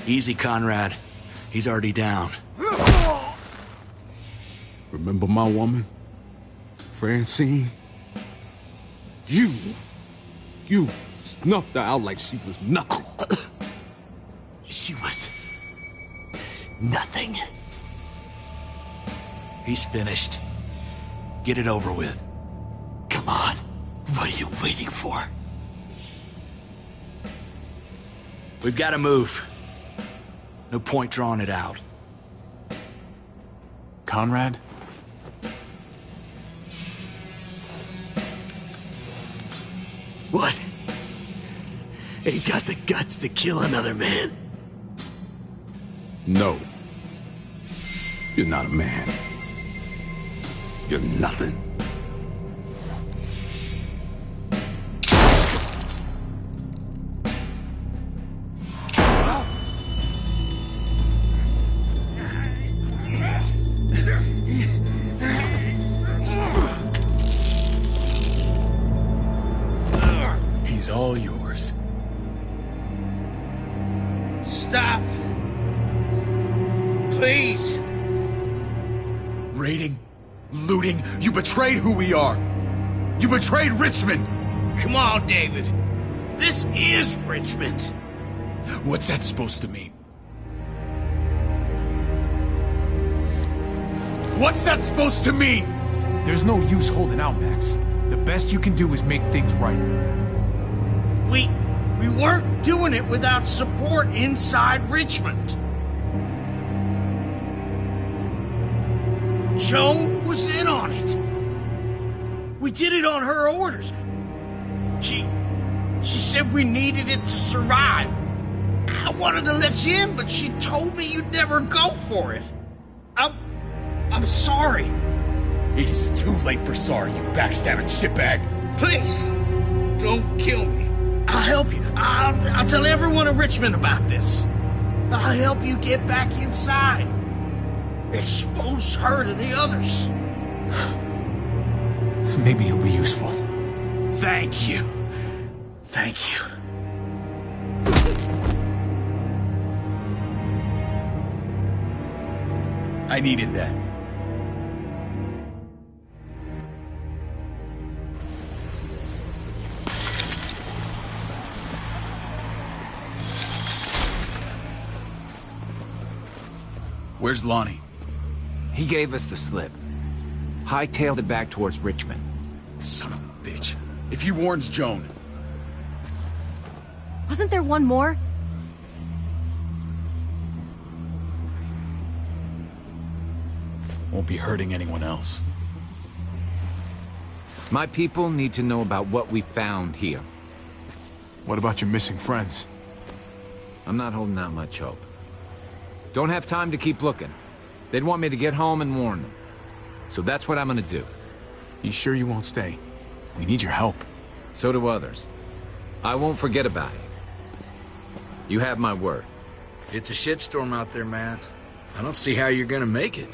Easy, Conrad. He's already down. Remember my woman? Francine? You snuffed her out like she was nothing. She was nothing. He's finished. Get it over with. Come on. What are you waiting for? We've got to move. No point drawing it out. Conrad? What? Ain't got the guts to kill another man? No. You're not a man. You're nothing. He's all yours. Stop. Please. Raiding, looting, you betrayed who we are. You betrayed Richmond. Come on, David. This is Richmond. What's that supposed to mean? What's that supposed to mean? There's no use holding out, Max. The best you can do is make things right. We weren't doing it without support inside Richmond. Joan was in on it. We did it on her orders. She said we needed it to survive. I wanted to let you in, but she told me you'd never go for it. I'm sorry. It is too late for sorry, you backstabbing shitbag. Please, don't kill me. I'll help you. I'll tell everyone in Richmond about this. I'll help you get back inside. Expose her to the others. Maybe he'll be useful. Thank you. Thank you. I needed that. Where's Lonnie? He gave us the slip. Hightailed it back towards Richmond. Son of a bitch. If he warns Joan... Wasn't there one more? Won't be hurting anyone else. My people need to know about what we found here. What about your missing friends? I'm not holding out much hope. Don't have time to keep looking. They'd want me to get home and warn them. So that's what I'm gonna do. You sure you won't stay? We need your help. So do others. I won't forget about it. You have my word. It's a shitstorm out there, man. I don't see how you're gonna make it.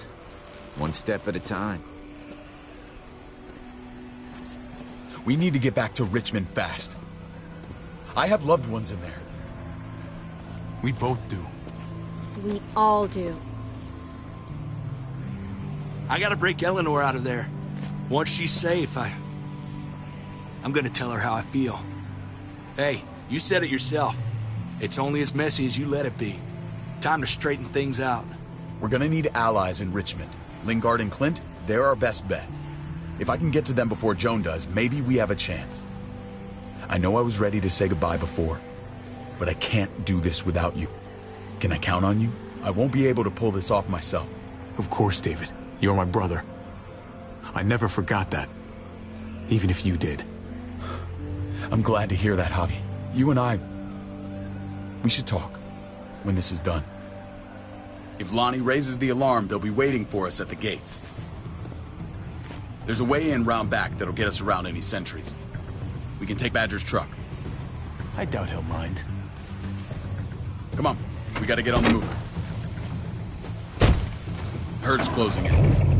One step at a time. We need to get back to Richmond fast. I have loved ones in there. We both do. We all do. I gotta break Eleanor out of there. Once she's safe, I'm gonna tell her how I feel. Hey, you said it yourself. It's only as messy as you let it be. Time to straighten things out. We're gonna need allies in Richmond. Lingard and Clint, they're our best bet. If I can get to them before Joan does, maybe we have a chance. I know I was ready to say goodbye before, but I can't do this without you. Can I count on you? I won't be able to pull this off myself. Of course, David. You're my brother. I never forgot that. Even if you did. I'm glad to hear that, Javi. You and I... we should talk. When this is done. If Lonnie raises the alarm, they'll be waiting for us at the gates. There's a way in round back that'll get us around any sentries. We can take Badger's truck. I doubt he'll mind. Come on. We gotta get on the move. Herd's closing in.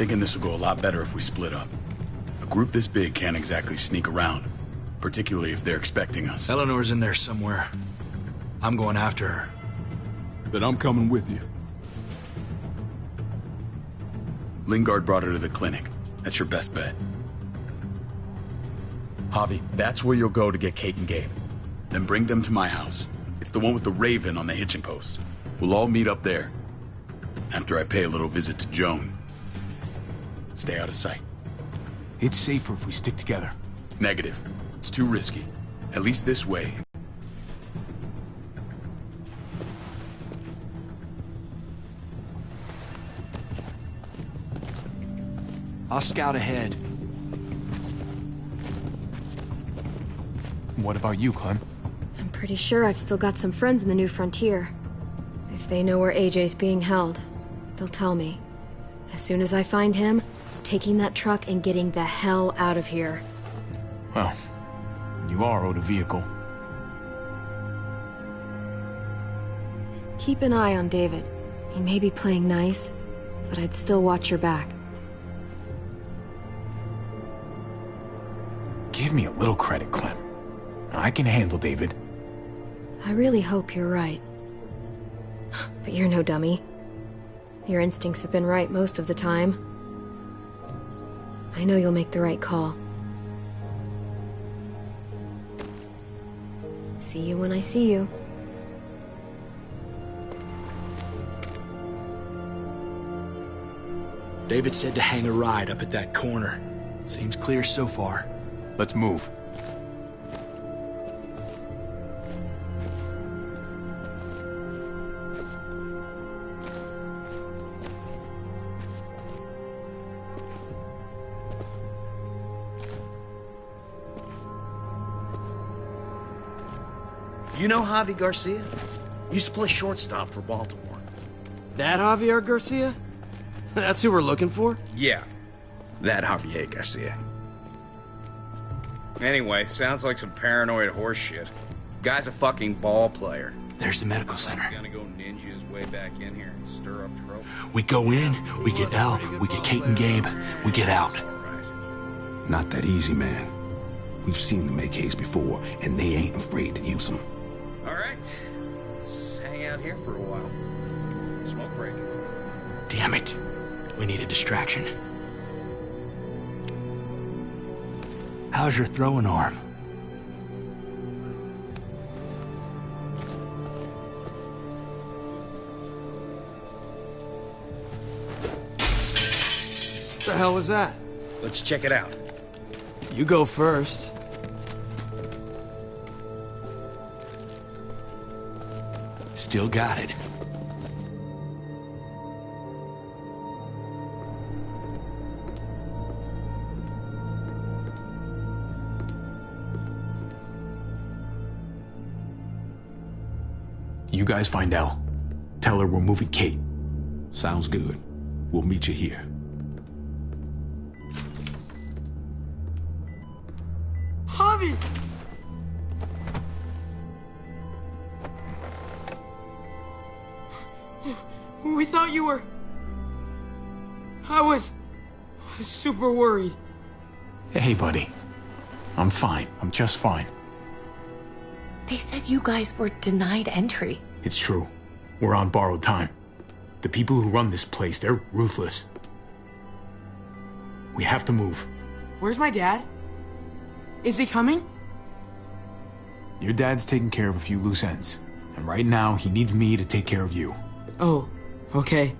thinking this will go a lot better if we split up. A group this big can't exactly sneak around, particularly if they're expecting us. Eleanor's in there somewhere. I'm going after her. Then I'm coming with you. Lingard brought her to the clinic. That's your best bet. Javi, that's where you'll go to get Kate and Gabe. Then bring them to my house. It's the one with the raven on the hitching post. We'll all meet up there. After I pay a little visit to Joan. Stay out of sight. It's safer if we stick together. Negative. It's too risky. At least this way. I'll scout ahead. What about you, Clem? I'm pretty sure I've still got some friends in the New Frontier. If they know where AJ's being held, they'll tell me. As soon as I find him, taking that truck and getting the hell out of here. Well, you are owed a vehicle. Keep an eye on David. He may be playing nice, but I'd still watch your back. Give me a little credit, Clem. I can handle David. I really hope you're right. But you're no dummy. Your instincts have been right most of the time. I know you'll make the right call. See you when I see you. David said to hang a ride up at that corner. Seems clear so far. Let's move. You know Javi Garcia? Used to play shortstop for Baltimore. That Javier Garcia? That's who we're looking for? Yeah, that Javier Garcia. Anyway, sounds like some paranoid horse shit. Guy's a fucking ball player. There's the medical center. He's gonna go ninja his way back in here and stir up trouble. We go in, we get Elle, we get Kate and Gabe, we get out. Not that easy, man. We've seen them AKs before, and they ain't afraid to use them. All right, let's hang out here for a while. Smoke break. Damn it. We need a distraction. How's your throwing arm? What the hell was that? Let's check it out. You go first. Still got it. You guys find Elle. Tell her we're moving Kate. Sounds good. We'll meet you here. Javi! We thought you were... I was super worried. Hey, buddy. I'm fine. I'm just fine. They said you guys were denied entry. It's true. We're on borrowed time. The people who run this place, they're ruthless. We have to move. Where's my dad? Is he coming? Your dad's taking care of a few loose ends. And right now, he needs me to take care of you. Oh, okay.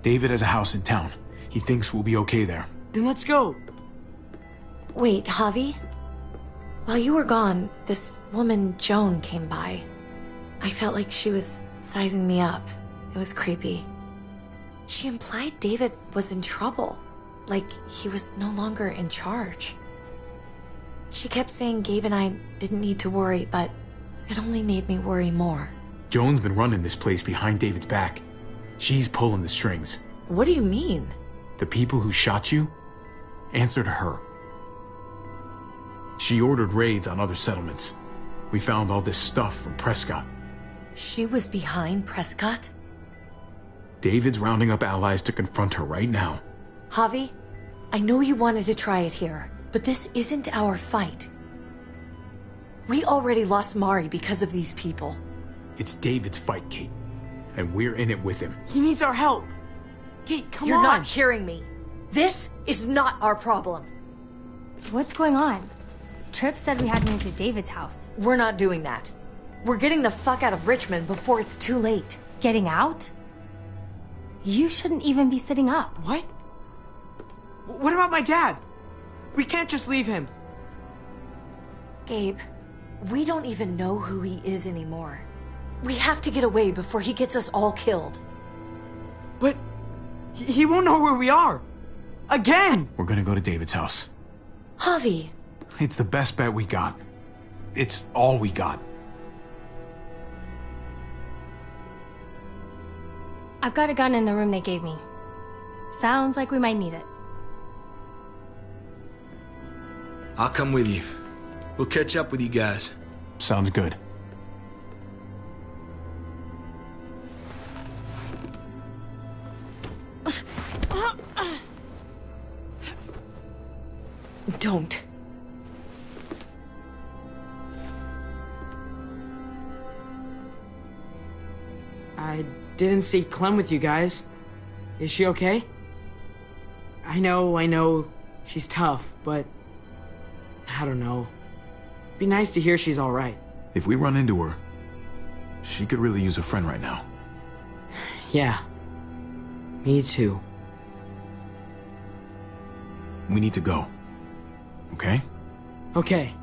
David has a house in town. He thinks we'll be okay there. Then let's go. Wait, Javi? While you were gone, this woman, Joan, came by. I felt like she was sizing me up. It was creepy. She implied David was in trouble. Like he was no longer in charge. She kept saying Gabe and I didn't need to worry, but it only made me worry more. Joan's been running this place behind David's back. She's pulling the strings. What do you mean? The people who shot you answer to her. She ordered raids on other settlements. We found all this stuff from Prescott. She was behind Prescott? David's rounding up allies to confront her right now. Javi, I know you wanted to try it here, but this isn't our fight. We already lost Mari because of these people. It's David's fight, Kate. And we're in it with him. He needs our help. Kate, come on. You're not hearing me. This is not our problem. What's going on? Tripp said we had to move to David's house. We're not doing that. We're getting the fuck out of Richmond before it's too late. Getting out? You shouldn't even be sitting up. What? What about my dad? We can't just leave him. Gabe, we don't even know who he is anymore. We have to get away before he gets us all killed. But he won't know where we are. Again! We're gonna go to David's house. Javi! It's the best bet we got. It's all we got. I've got a gun in the room they gave me. Sounds like we might need it. I'll come with you. We'll catch up with you guys. Sounds good. Don't. I didn't see Clem with you guys. Is she okay? I know, she's tough, but I don't know. Be nice to hear she's all right. If we run into her, she could really use a friend right now. Yeah. Me too. We need to go. Okay? Okay.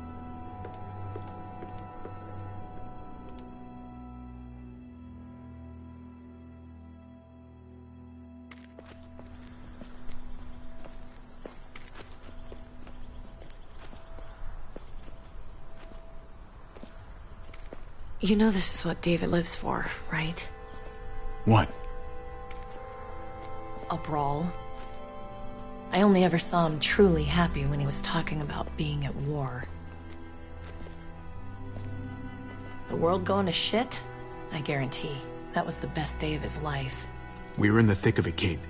You know this is what David lives for, right? What? A brawl. I only ever saw him truly happy when he was talking about being at war. The world going to shit? I guarantee. That was the best day of his life. We're in the thick of it, Kate.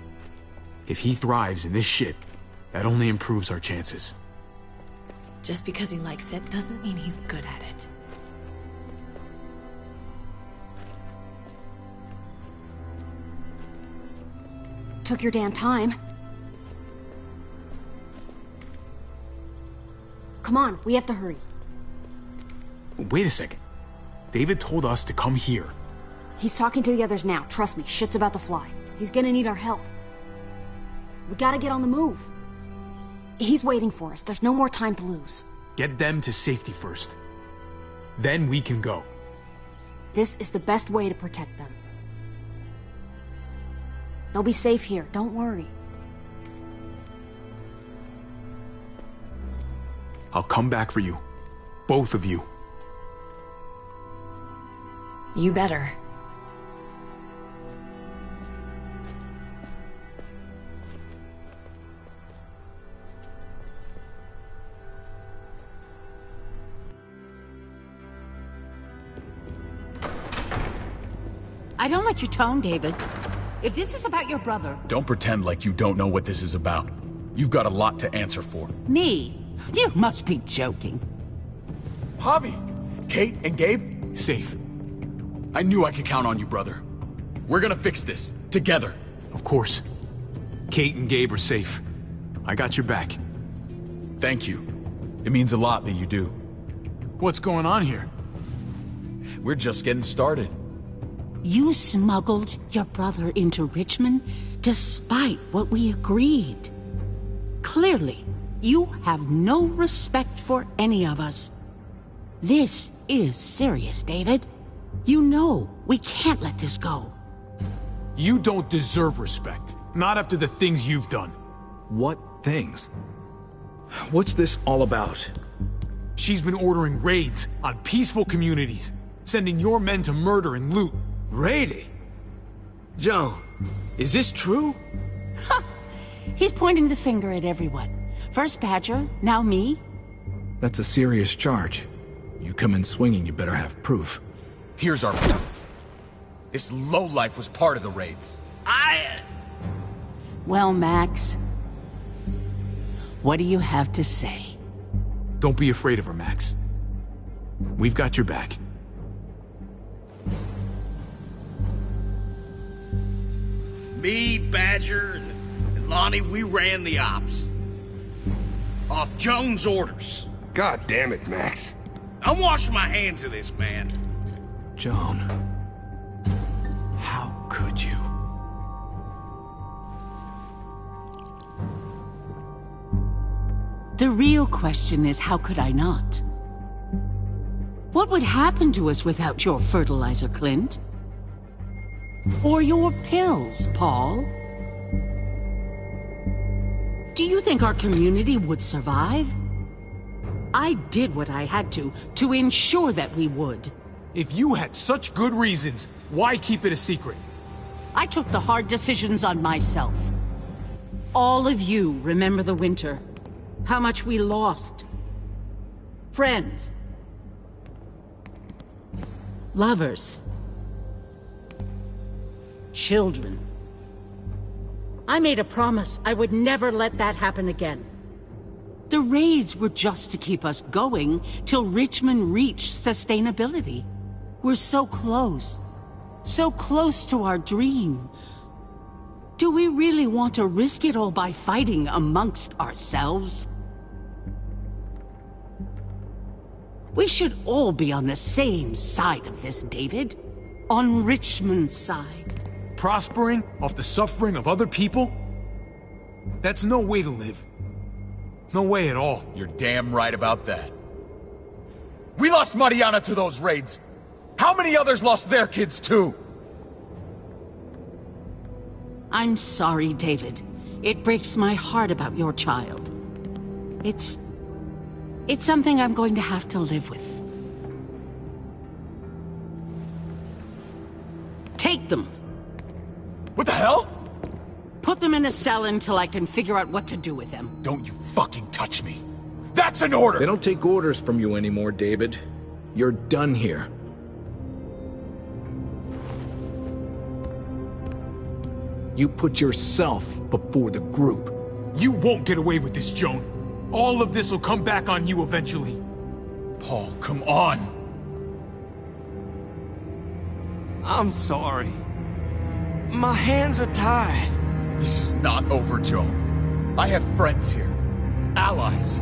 If he thrives in this shit, that only improves our chances. Just because he likes it doesn't mean he's good at it. Took your damn time. Come on, we have to hurry. Wait a second. David told us to come here. He's talking to the others now. Trust me, shit's about to fly. He's gonna need our help. We gotta get on the move. He's waiting for us. There's no more time to lose. Get them to safety first. Then we can go. This is the best way to protect them. They'll be safe here, don't worry. I'll come back for you. Both of you. You better. I don't like your tone, David. If this is about your brother... Don't pretend like you don't know what this is about. You've got a lot to answer for. Me? You must be joking. Javi! Kate and Gabe? Safe. I knew I could count on you, brother. We're gonna fix this. Together. Of course. Kate and Gabe are safe. I got your back. Thank you. It means a lot that you do. What's going on here? We're just getting started. You smuggled your brother into Richmond despite what we agreed. Clearly, you have no respect for any of us. This is serious, David. You know we can't let this go. You don't deserve respect. Not after the things you've done. What things? What's this all about? She's been ordering raids on peaceful communities, sending your men to murder and loot. Raiding? Joan, is this true? He's pointing the finger at everyone. First Badger, now me. That's a serious charge. You come in swinging, you better have proof. Here's our proof. This lowlife was part of the raids. I Well, Max, what do you have to say? Don't be afraid of her, Max. We've got your back. Me, Badger, and Lonnie, we ran the ops. Off Jones' orders. God damn it, Max. I'm washing my hands of this, man. Joan, how could you? The real question is, how could I not? What would happen to us without your fertilizer, Clint? Or your pills, Paul? Do you think our community would survive? I did what I had to ensure that we would. If you had such good reasons, why keep it a secret? I took the hard decisions on myself. All of you remember the winter. How much we lost. Friends. Lovers. Children. I made a promise I would never let that happen again. The raids were just to keep us going till Richmond reached sustainability. We're so close to our dream. Do we really want to risk it all by fighting amongst ourselves? We should all be on the same side of this, David. On Richmond's side. Prospering off the suffering of other people? That's no way to live. No way at all. You're damn right about that. We lost Mariana to those raids. How many others lost their kids too? I'm sorry, David. It breaks my heart about your child. It's something I'm going to have to live with. Take them. What the hell? Put them in a cell until I can figure out what to do with them. Don't you fucking touch me. That's an order! They don't take orders from you anymore, David. You're done here. You put yourself before the group. You won't get away with this, Joan. All of this will come back on you eventually. Paul, come on! I'm sorry. My hands are tied. This is not over, Joan. I have friends here. Allies.